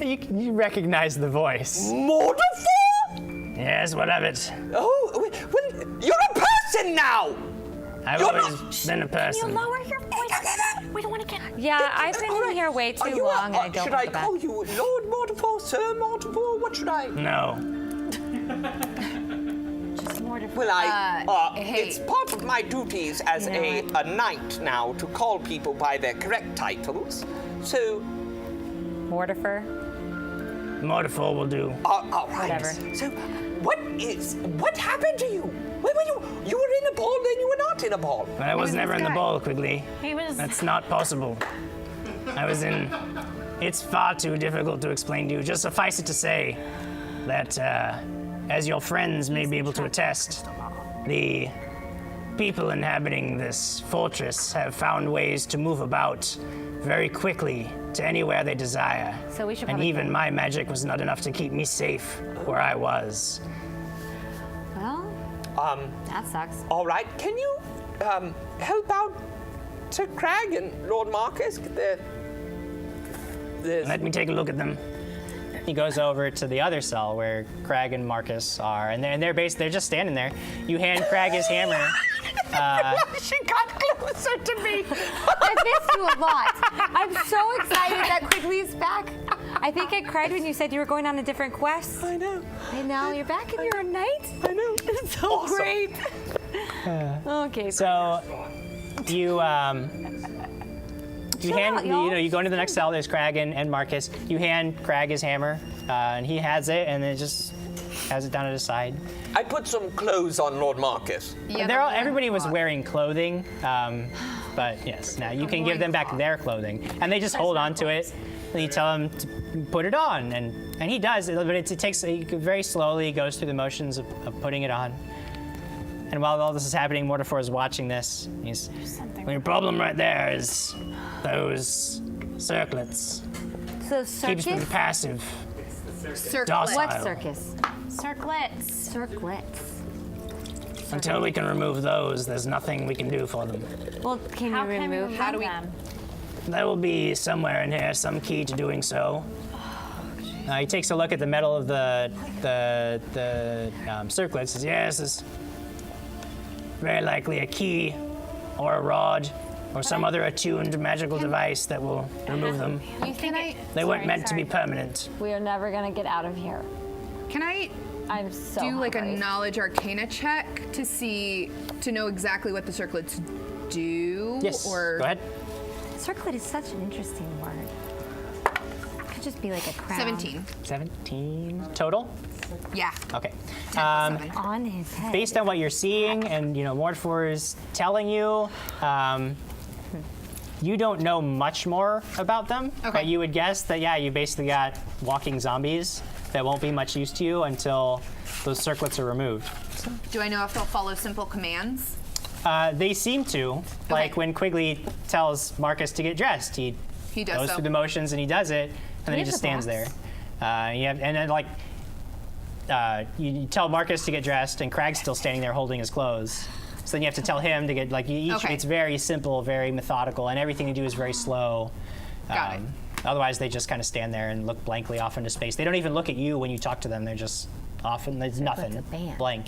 you recognize the voice. Mortifer? Yes, what of it? Oh, well, you're a person now! I've You're always not- been a person. Lower your voice. We don't want to get. Yeah, I've been All in right. here way Are too you long and I don't Should want I the bath. call you Lord Mortifer, Sir Mortifer? What should I? No. Just more to. Well, hey. it's part of my duties as a knight now to call people by their correct titles. So, Mortifer. Mortifer will do. all right. Whatever. So, what happened to you? Where were you? You were in a ball, then you were not in a ball. But I was never in the ball, Quigley. He was. That's not possible. I was in. It's far too difficult to explain to you. Just suffice it to say that, as your friends may be able to attest, the people inhabiting this fortress have found ways to move about very quickly to anywhere they desire. So we should And probably even go. my magic was not enough to keep me safe where I was. Well, that sucks. All right. Can you help out Sir Crag and Lord Marcus? Let me take a look at them. He goes over to the other cell where Crag and Marcus are, and they're just standing there. You hand Crag his hammer. She got closer to me. I missed you a lot. I'm so excited that Quigley's back. I think I cried when you said you were going on a different quest. I know. And now you're back and you're a knight. I know. It's so Awesome. great. Okay. So you hand you go into the next cell. There's Crag and Marcus. You hand Crag his hammer, and he has it, and then just has it down at his side. I put some clothes on Lord Marcus. Yeah, Everybody was wearing clothing, but yes, now you can give them back their clothing, and they just hold on to it. And you tell him to put it on, and he does, but it takes very slowly. He goes through the motions of putting it on. And while all this is happening, Mortifor is watching this. He's Well, your problem right there is those circlets. So Keeps them circus? passive. Circlet. Docile. What circus? Circlets. Circlets. Until we can remove those, there's nothing we can do for them. Well, can How you can we remove? remove How do we- them? There will be somewhere in here some key to doing so. he takes a look at the metal of the circlets. Says, Yes, it's very likely a key or a rod or some other attuned magical device that will remove them. You think They weren't meant to be permanent. We are never gonna get out of here. Can I I'm so do like a hungry. knowledge arcana check to know exactly what the circlets do? yes. Or Go ahead. Circlet is such an interesting word. It could just be like a crown. 17. 17 total. Yeah. Okay. 10 plus 7. On his head. Based on what you're seeing, and Mortifor is telling you, you don't know much more about them. Okay. But you would guess that you basically got walking zombies that won't be much use to you until those circlets are removed. Do I know if they'll follow simple commands? They seem to. Like when Quigley tells Marcus to get dressed, he does goes so. through the motions and he does it, and then he have just the stands there. box? You tell Marcus to get dressed, and Crag's still standing there holding his clothes. So then you have to tell him to get Okay. It's very simple, very methodical, and everything you do is very slow. Got it. Otherwise, they just kind of stand there and look blankly off into space. They don't even look at you when you talk to them. They're just off, and there's nothing, a band. blank.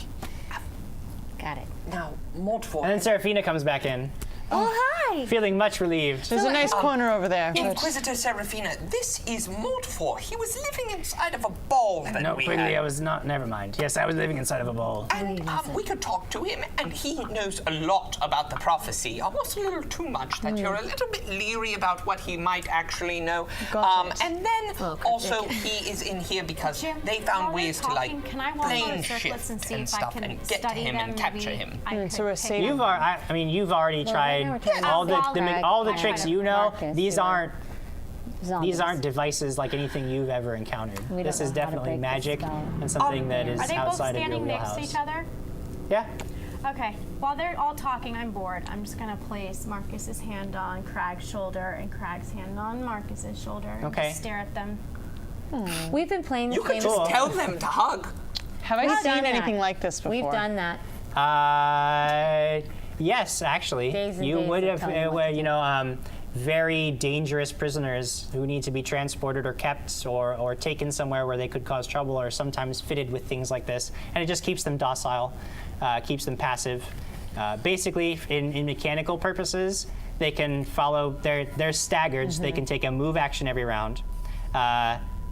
Got it. Now, Mortifor. And then Seraphina comes back in, Oh, hi. feeling much relieved. There's a nice corner over there. Inquisitor Seraphina, this is Mortifor. He was living inside of a ball that No, we Quigley, had. I was not. Never mind. Yes, I was living inside of a bowl. And we could talk to him, and he knows a lot about the prophecy. Almost a little too much that you're a little bit leery about what he might actually know. Got it. And then also he is in here because Jim, they found while we're ways to like talking, can I walk plane on the circlets shift and see and if I stuff can and get to study him them? and capture Maybe him. I could so we're pick saving- You've already tried all the these aren't devices like anything you've ever encountered. We This don't is know how to definitely break this magic spell. and something that is Are they both outside of your standing next wheelhouse. to each other? Yeah. Okay. While they're all talking, I'm bored. I'm just gonna place Marcus's hand on Crag's shoulder and Crag's hand on Marcus's shoulder. And Okay. just stare at them. We've been playing the You could same. just tell them to hug. Have I We've seen done that. anything like this before? We've done that. Yes, actually, Days and you days would of have, telling what to do. very dangerous prisoners who need to be transported or kept or taken somewhere where they could cause trouble are sometimes fitted with things like this, and it just keeps them docile, keeps them passive. Basically, in mechanical purposes, they can follow. They're staggered, so they can take a move action every round.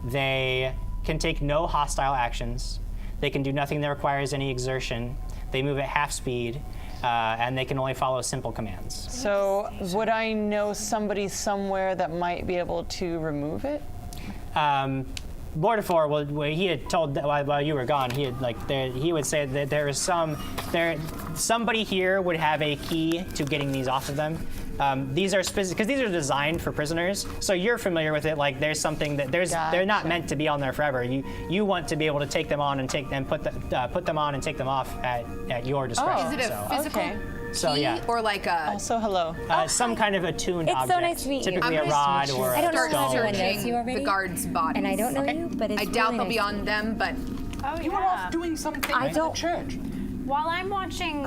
They can take no hostile actions. They can do nothing that requires any exertion. They move at half speed, and they can only follow simple commands. So would I know somebody somewhere that might be able to remove it? Mortifor, well, he had told that while you were gone, he would say that somebody here would have a key to getting these off of them. These are because these are designed for prisoners, so you're familiar with it. Like there's something that they're not meant to be on there forever. You want to be able to take them on and put them on and take them off at your discretion. Is it a so. physical Okay. So, key yeah. or like a? Also, hello. Some kind of attuned It's so object, nice to meet you. typically I'm a gonna rod or I don't a know Start how stone. everyone knows searching you already. the guards' bodies. And I don't know you, but it's I doubt really they'll be nice on them, but Oh You were off doing something I at the don't- church. While I'm watching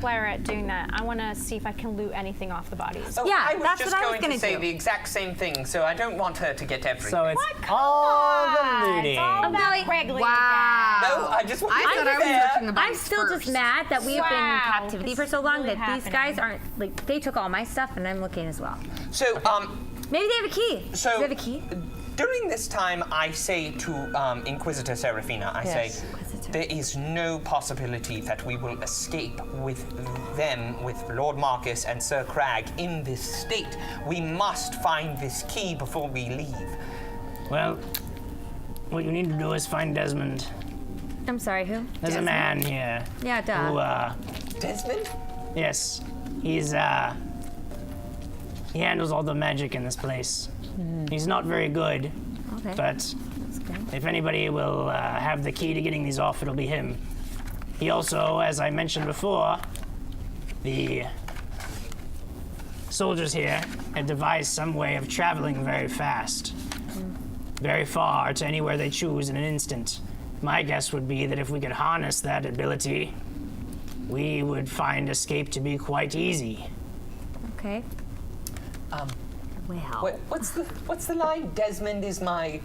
Claret doing that, I want to see if I can loot anything off the bodies. Oh, Yeah, I was that's just what I was going gonna to say do. the exact same thing, so I don't want her to get everything. So it's all the looting. It's all about Really? wriggling Wow. no, I just want I to thought be I was fair. searching the I'm bodies still first. just mad that we have been in Wow, captivity this for so is long really that these guys happening. aren't, like, they took all my stuff and I'm looking as well. So, Maybe they have a key. So- Do they have a key? during this time, I say to Inquisitor Serafina, I Yes. say, there is no possibility that we will escape with them, with Lord Marcus and Sir Crag in this state. We must find this key before we leave. Well, what you need to do is find Desmond. I'm sorry, who? There's a man here Yeah, duh. who, Desmond? yes, he's, he handles all the magic in this place. He's not very good, Okay. but That's good. if anybody will have the key to getting these off, it'll be him. He also, as I mentioned before, the soldiers here had devised some way of traveling very fast, very far to anywhere they choose in an instant. My guess would be that if we could harness that ability, we would find escape to be quite easy. Okay. Well, What's the line? Desmond is my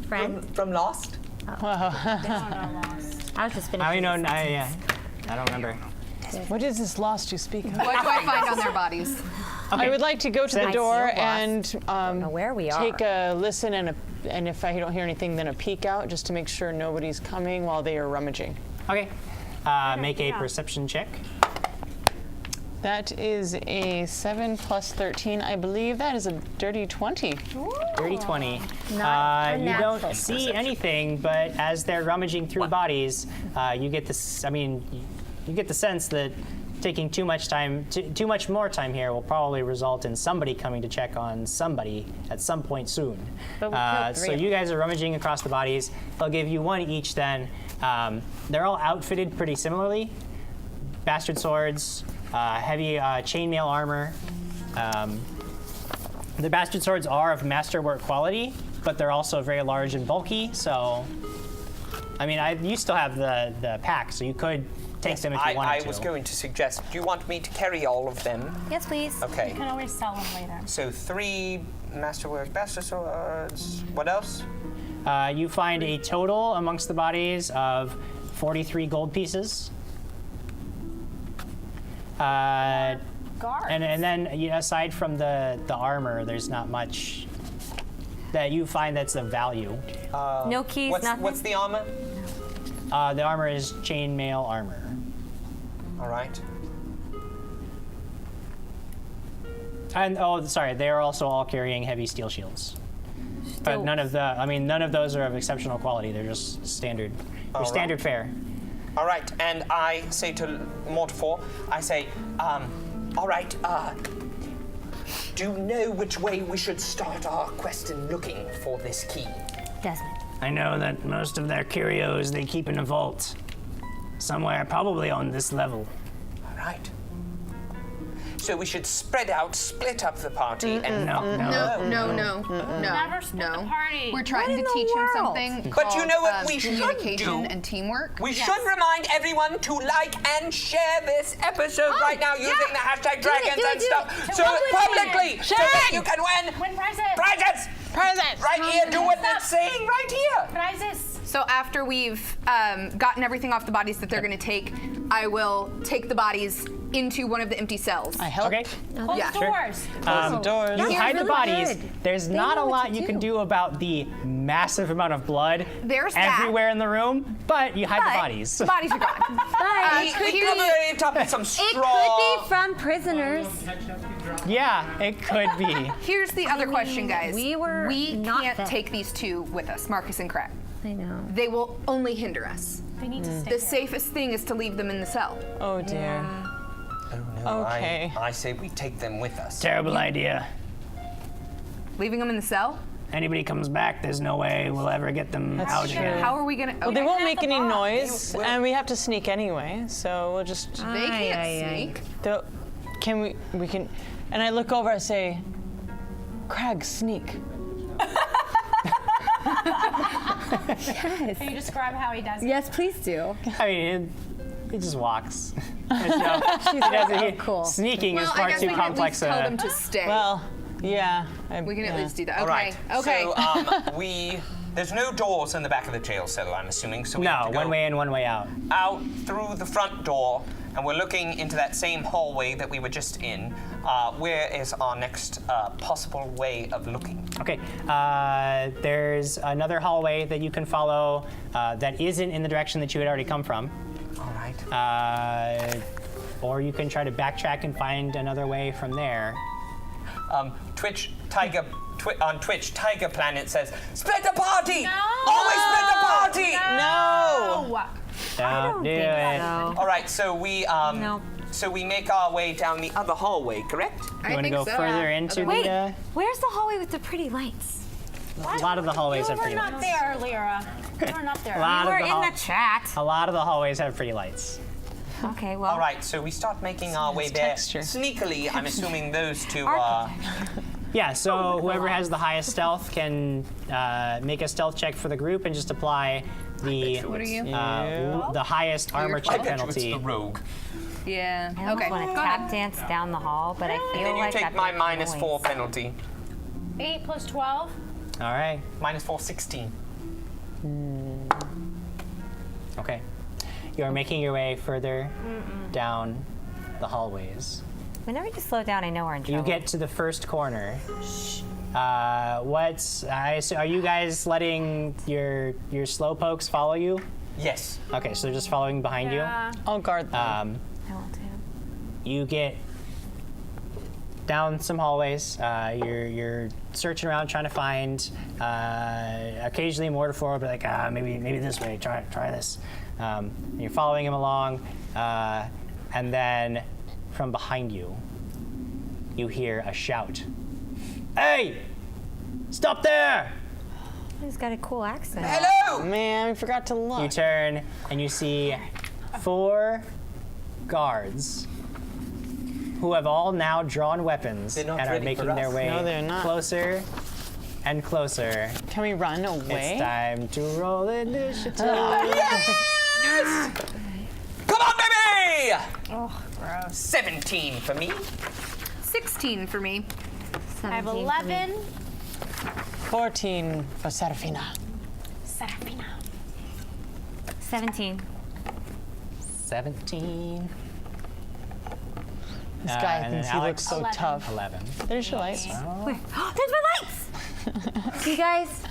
friend, from Lost? I was just finishing. How you know? this. I don't remember. What is this lost you speak of? What do I find on their bodies? I would like to go to the I door feel lost. and know where we are. take a listen and if I don't hear anything, then a peek out just to make sure nobody's coming while they are rummaging. Okay. Make a perception check. That is a 7 plus 13. I believe that is a dirty 20. Dirty 20. Not a You natural don't see anything, but as they're rummaging through bodies, you get this. I mean, you get the sense that taking too much more time here will probably result in somebody coming to check on somebody at some point soon. But we killed So three. you guys are rummaging across the bodies. They'll give you one each. Then they're all outfitted pretty similarly. Bastard swords, heavy chainmail armor. The bastard swords are of masterwork quality, but they're also very large and bulky. So, I mean, you still have the pack, so you could take them if you wanted I to. was going to suggest, do you want me to carry all of them? Yes, please. Okay. You can always sell them later. So 3 masterwork bastard swords. What else? You find a total amongst the bodies of 43 gold pieces. Guards. And then aside from the armor, there's not much that you find that's of value. No keys, nothing. What's the armor? The armor is chainmail armor. All right. And sorry, they are also all carrying heavy steel shields. But none of those are of exceptional quality. They're just standard. They're right. standard fare. All right. And I say to Mortifor, I say, all right, do you know which way we should start our quest in looking for this key? Desmond. I know that most of their curios they keep in a vault somewhere, probably on this level. All right. So we should spread out, split up the party, and No. Never split the party. We're trying What to in the teach him world? something. But you called, know what we should communication do? and teamwork. we should remind everyone to like and share this episode right now using the hashtag dragons and stuff. So publicly, so that you can win Win prizes. prizes. Present! Right here, do what it's saying right here. Prizes. So after we've gotten everything off the bodies that they're going to take, I will take the bodies into one of the empty cells. I help. Okay. Close Yeah. the doors. Doors. You Yeah, hide the really bodies. good. There's They not a know what lot to you can do. do about the massive amount of blood There's that. everywhere in the room, but you hide the But bodies. The bodies are gone. But We cover it up with some it straw. could be from prisoners. Yeah, it could be. Here's the other question, guys. we were not can't fed. take these two with us, Marcus and Craig. I know. They will only hinder us. They need to stay The there. safest thing is to leave them in the cell. Oh dear. Oh, no, Okay. I say we take them with us. Terrible idea. Leaving them in the cell? Anybody comes back, there's no way we'll ever get them out again. How are we gonna? Well, they won't make any box. noise, and we have to sneak anyway. So we'll just. They can't Aye, aye, sneak. Can we can? And I look over. I say, Craig, sneak. Can you describe how he does it? Yes, please do. I mean, He just walks. Cool. Sneaking is Well, I far guess too we can at least complex. tell them to stay. Well, yeah. we can at least do that. Okay. All right. Okay. So there's no doors in the back of the jail cell, I'm assuming. So we have No, to go one way in, one way out. out through the front door, and we're looking into that same hallway that we were just in. Where is our next possible way of looking? Okay, there's another hallway that you can follow that isn't in the direction that you had already come from. All right. Or you can try to backtrack and find another way from there. On Twitch, Tiger Planet says, "Split the party! No! Always split the party!" No! Don't do it. All right, so we so we make our way down the other hallway, correct? You want to go further into Wait, the? where's the hallway with the pretty lights? A lot of the hallways You have were pretty not lights. there, Lyra. You were not there. A lot We're of the in the chat. A lot of the hallways have pretty lights. Okay, well. All right, so we start making our way there texture. sneakily. I'm assuming those two. Yeah, so whoever has the highest stealth can make a stealth check for the group and just apply the What are you? the highest armor I check bet you it's penalty. the rogue. Yeah. I almost Okay. want to Go ahead. tap dance down the hall, but I feel Then you like take that my makes -4 noise. penalty. 8 plus 12. All right. -4, 16. Okay. You are making your way further down the hallways. Whenever you slow down, I know we're in trouble. You get to the first corner. Are you guys letting your slow pokes follow you? Yes. Okay, so they're just following behind Yeah. I'll guard them. I want to. You get down some hallways. You're searching around trying to find. Occasionally, Mortifor will be like, maybe this way. Try this. You're following him along, and then from behind you, you hear a shout. Hey! Stop there! He's got a cool accent. Hello! Man, we forgot to look. You turn and you see 4 guards who have all now drawn weapons They're not and are ready making for their us. way No, they're not. closer and closer. Can we run away? It's time to roll initiative. Come on, baby! Oh, gross. 17 for me. 16 for me. I have 17 for me. 11. 14 for Serafina. Serafina. 17. 17. This guy and thinks then he Alex, looks so 11. tough. 11. There's your lights. Wait, there's my lights! See, guys?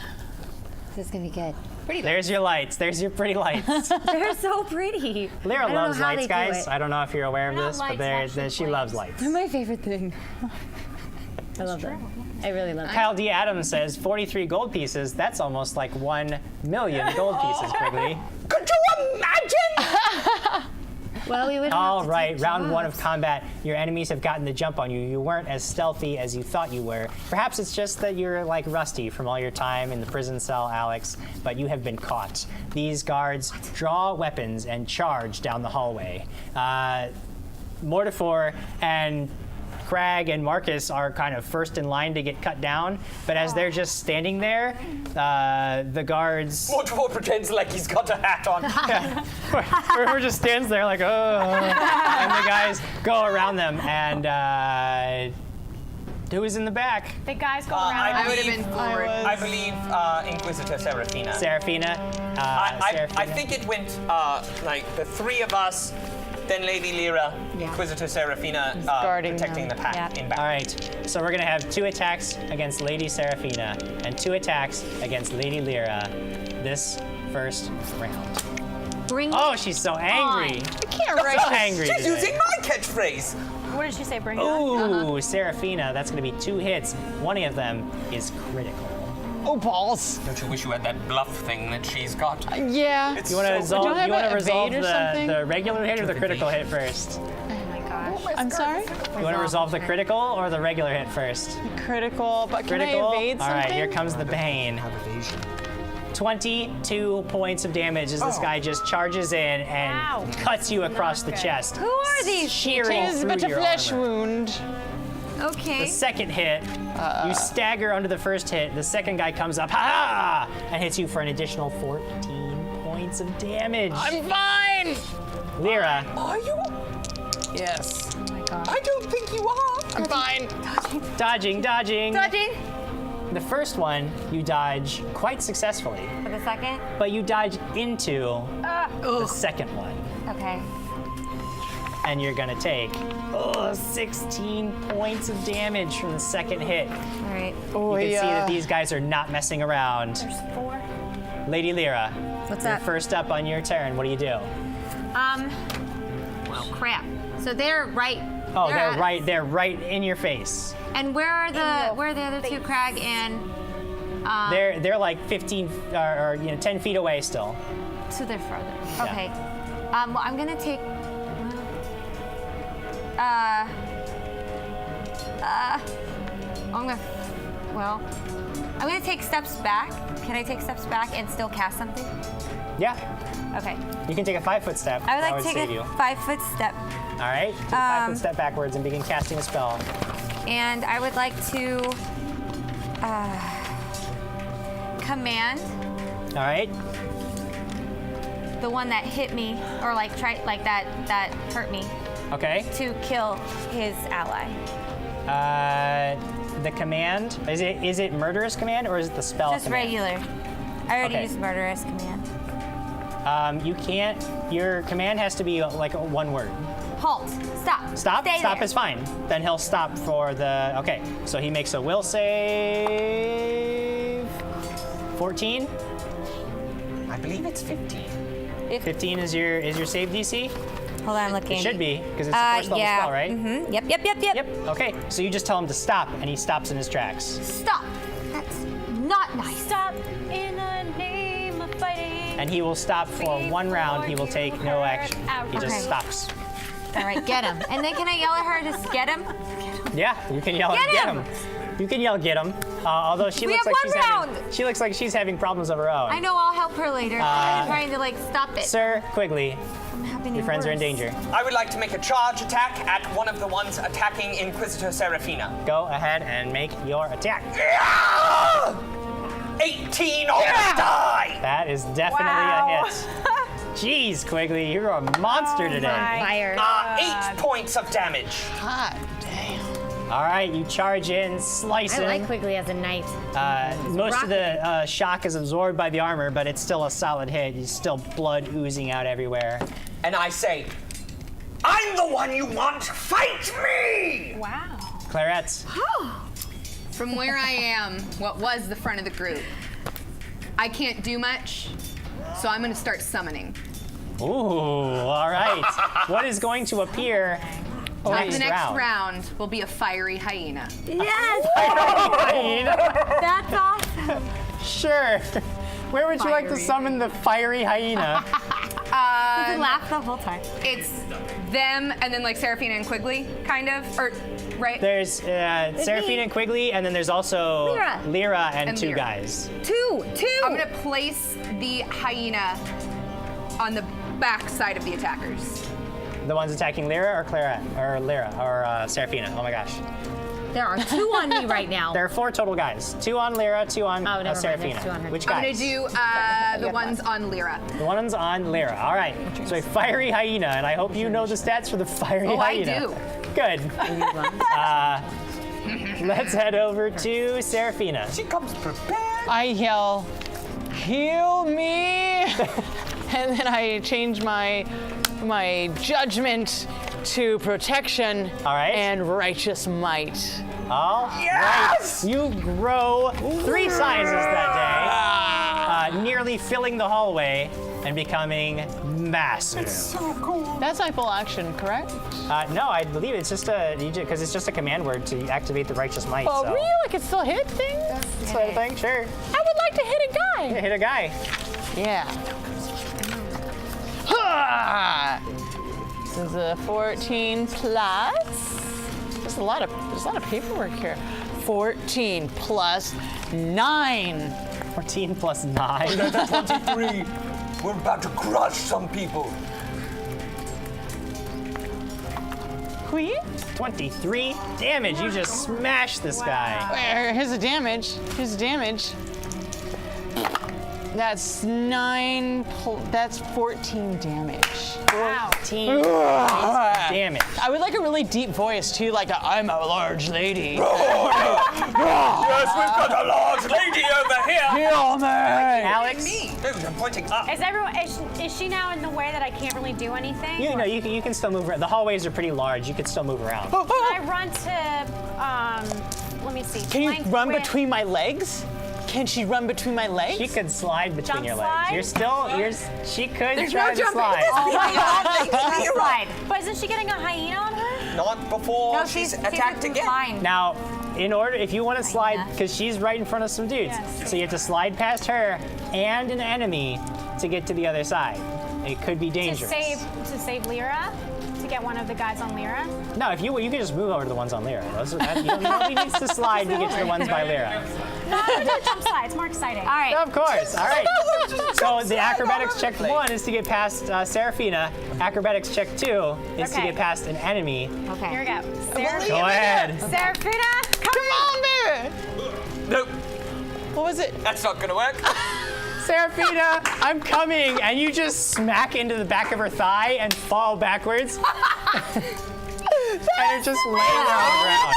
This is gonna be good. There's your lights. There's your pretty lights. They're so pretty. Lyra I don't know loves how lights, they do guys. it. I don't know if you're aware of They're not this, but lights, actually she loves flames. lights. They're my favorite thing. I love them. I really love them. Kyle D. Adams says 43 gold pieces. That's almost like 1 million gold pieces, Quigley. Could you imagine? Well, we would All have to right, take round 1 of jobs. combat. Your enemies have gotten the jump on you. You weren't as stealthy as you thought you were. Perhaps it's just that you're like rusty from all your time in the prison cell, Alex, but you have been caught. These guards draw weapons and charge down the hallway. Mortifor and Crag and Marcus are kind of first in line to get cut down, but as they're just standing there, the guards... Mortifor pretends like he's got a hat on. Mortifor just stands there like, oh. And the guys go around them, and who's in the back? The guys go I around. I would have been forward. I believe Inquisitor Serafina. Serafina. I Serafina. think it went like the 3 of us, then Lady Lyra, Inquisitor Serafina guarding protecting them. the pack Yeah. in back. All right, so we're gonna have 2 attacks against Lady Serafina and 2 attacks against Lady Lyra this first round. Bring Oh, she's so angry. Can't write So angry She's today. using my catchphrase. What did she say? Bring it on. Ooh, Serafina, that's gonna be 2 hits. One of them is critical. Oh, balls. Don't you wish you had that bluff thing that she's got? Yeah. It's You wanna so Don't I have a resolve evade or something? the regular hit or the critical hit first? Oh my gosh. I'm sorry? You wanna resolve the critical or the regular hit first? Critical, but can Critical? I evade All something? right, here comes the Bane. 22 points of damage as this guy just charges in and Ow. cuts you across the good. chest. Who are these Shearing It is through but a your flesh armor. wound. Okay. The second hit, you stagger under the first hit. The second guy comes up, ha! And hits you for an additional 14 points of damage. I'm fine. Lyra. Are you? Yes. Oh my god. I don't think you are. I'm fine. Dodging. Dodging The first one, you dodge quite successfully, for the second. but you dodge into the second one. Okay. And you're gonna take 16 points of damage from the second hit. All right. Oh, You can see that these guys are not messing around. There's 4. Lady Lyra, What's you're that? first up on your turn. What do you do? Well, crap. So they're right. Oh, at- they're right in your face. And where are the other two, Crag and? They're like 15 or 10 feet away still. So they're further. Okay. Well, I'm gonna take. I'm gonna take steps back. Can I take steps back and still cast something? Yeah, Okay. you can take a 5-foot step. I would That like to take save a you. 5-foot step, All right, take a 5-foot step backwards and begin casting a spell. and I would like to command All right, the one that hit me, or that hurt me, okay. to kill his ally. The command, is it murderous command or is it the spell Just command? regular. I already Okay. used murderous command. You can't, your command has to be like one word. Halt. Stop. Stop? Stay Stop there. is fine. Then he'll stop for the, okay. So he makes a will save. 14? I believe it's 15. 15 is your save DC? Hold on, I'm looking. It should be, because it's the first level yeah. spell, right? Mm-hmm. Yep. Yep, okay. So you just tell him to stop, and he stops in his tracks. Stop. That's not nice. Stop in the name of fighting. And he will stop for one round. He will take no action. He just Okay. stops. All right, get him. And then can I yell at her to get him? Yeah, you can yell, Get get him! him. You can yell, get him. Although she We looks have like one she's round. she looks like she's having problems of her own. I know, I'll help her later. I'm trying to stop it. Sir, Quigley, I'm having your friends are in danger. I would like to make a charge attack at one of the ones attacking Inquisitor Serafina. Go ahead and make your attack. 18 on the die! That is definitely a hit. Jeez, Quigley, you're a monster today. Fire. 8 points of damage. Hot damn. All right, you charge in, slice I him. like Quigley as a knight. Most of the shock is absorbed by the armor, but it's still a solid hit. There's still blood oozing out everywhere. And I say, I'm the one you want! Fight me! Wow. Claret, From where I am, what was the front of the group, I can't do much, so I'm gonna start summoning. ooh, all right. What is going to appear The next next round will be a fiery hyena. Yes! That's awesome. Sure. Where would you like to Fiery. summon the fiery hyena? You can laugh the whole time. It's them and then Serafina and Quigley, kind of, or right? There's Seraphina and Quigley, and then there's also Lyra. and two Lyra. guys. Two. I'm gonna place the hyena on the back side of the attackers. The ones attacking Lyra or Claret? Or Lyra or Seraphina. Oh my gosh. There are two on me right now. There are 4 total guys. 2 on Lyra, 2 on Oh, never mind. Seraphina. There's 2 on her. Which I'm guys? gonna do the ones on Lyra. The one's on Lyra. All right. So a fiery hyena, and I hope you know the stats for the fiery Oh, I hyena. do. Good. Let's head over to Seraphina. She comes prepared. I yell, heal me! And then I change my judgment to protection All right. and righteous might. All Yes! right. You grow 3 sizes that day, nearly filling the hallway and becoming massive. That's my full action, correct? No, I believe it's just because it's just a command word to activate the righteous might. Oh, so. really? I can still hit things? Sort of thing, sure. I would like to hit a guy. Hit a guy. Yeah. Ha! This is a 14 plus. There's a lot of paperwork here. 14 plus 9. 14 plus 9. 23. We're about to crush some people. Queen? 23 damage. You just smashed this guy. Here's the damage. That's 9. That's 14 damage. 14 damage. I would like a really deep voice too, like I'm a large lady. Yes, we've got a large lady over here. Kill me! Alex, I'm pointing up. Is she now in the way that I can't really do anything? you know you can still move around. The hallways are pretty large. You could still move around. Can I run to, let me see. Can you flank run with- between my legs? Can she run between my legs? She could slide between Jump your slide? legs. She could There's try no to jumping. slide. Oh my God. You're right. But isn't she getting a hyena on her? Not before No, she's she's attacked again. Fine. Now, if you want to slide, because she's right in front of some dudes, Yes. so you have to slide past her and an enemy to get to the other side. It could be dangerous. To save Lyra? To get one of the guys on Lyra? No, if you can just move over to the ones on Lyra. Nobody needs to slide to get to the ones by Lyra. No, I'm gonna do a jump slide. It's more exciting. All right. Of course. All right. So the acrobatics check 1 is to get past Seraphina. Acrobatics check 2 is to Okay. get past an enemy. Okay. Here we go. Go ahead. Seraphina, Come on, baby! Nope, What was it? that's not gonna work. Seraphina, I'm coming, and you just smack into the back of her thigh and fall backwards. And you're just laying on the ground.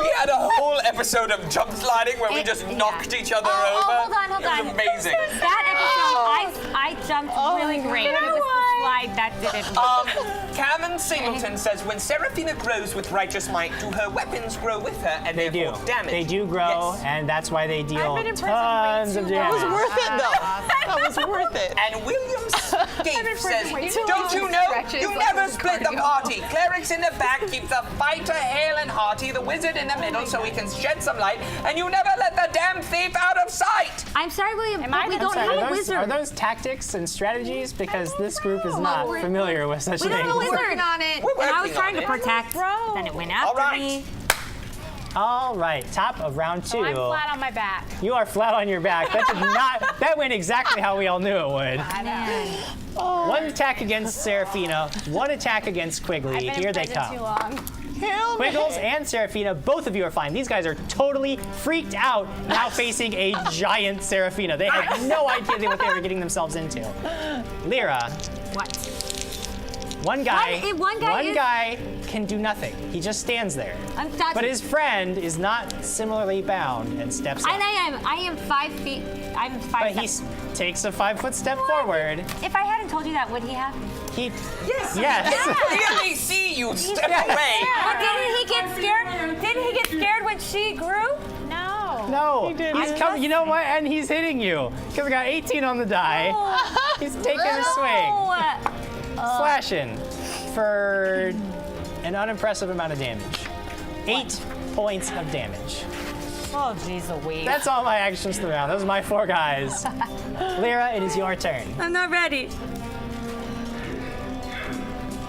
We had a whole episode of jump sliding where we just knocked each other over. Hold on. It was amazing. That episode, I jumped really great. It was the slide that did it. Cameron Singleton says, when Seraphina grows with righteous might, do her weapons grow with her and They do. therefore damage? They do grow, Yes. and that's why they deal I've been in prison tons way of too That was damage. worth it though. That was worth it. And William Scaife says, way too don't long. you know, Stretches you like never a split the cardio. party. Clerics in the back keep the fighter hale and hearty, the wizard in the middle so he can shed some light, and you never let the damn thief out of sight. I'm sorry, William, Am but I we the- don't I'm have a Are wizard. those tactics and strategies? Because this group is not familiar with such We don't have a things. wizard. Working on it. We're And I was working trying on to it. protect. Bro. Then it went after All right. me. All right, top of round 2. I'm flat on my back. You are flat on your back. That went exactly how we all knew it would. One attack against Seraphina, one attack against Quigley. I've been Here in they prison come. too long. Quiggles and Seraphina, both of you are fine. These guys are totally freaked out now facing a giant Seraphina. They had no idea what they were getting themselves into. Lyra, What? one guy One guy can do nothing. He just stands there. I'm not. But his friend is not similarly bound and steps up. And I am 5 feet. I'm 5 But steps. he takes a 5-foot step forward. If I hadn't told you that, would he have? He Yes. Yes. Clearly see you step Yeah. away. But didn't he get scared? Didn't he get scared when she grew? No. No, He did. he's coming. You know what? And he's hitting you because I got 18 on the die. He's taking a swing, slashing for an unimpressive amount of damage. 8 points of damage. Oh, jeez, Louise. That's all my actions for the round. Those are my 4 guys. Lyra, it is your turn. I'm not ready.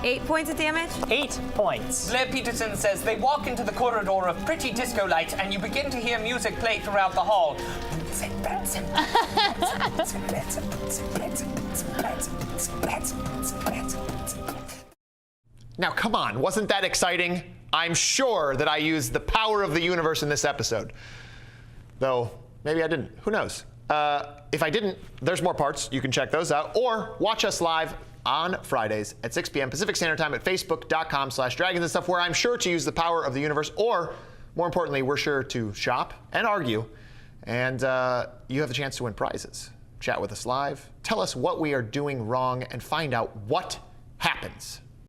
8 points of damage? 8 points. Blair Peterson says they walk into the corridor of pretty disco lights and you begin to hear music play throughout the hall. Now, come on, wasn't that exciting? I'm sure that I used the power of the universe in this episode. Though, maybe I didn't. Who knows? If I didn't, there's more parts. You can check those out. Or watch us live on Fridays at 6 p.m. Pacific Standard Time at facebook.com/dragons and stuff, where I'm sure to use the power of the universe. Or, more importantly, we're sure to shop and argue. And you have the chance to win prizes. Chat with us live. Tell us what we are doing wrong and find out what happens.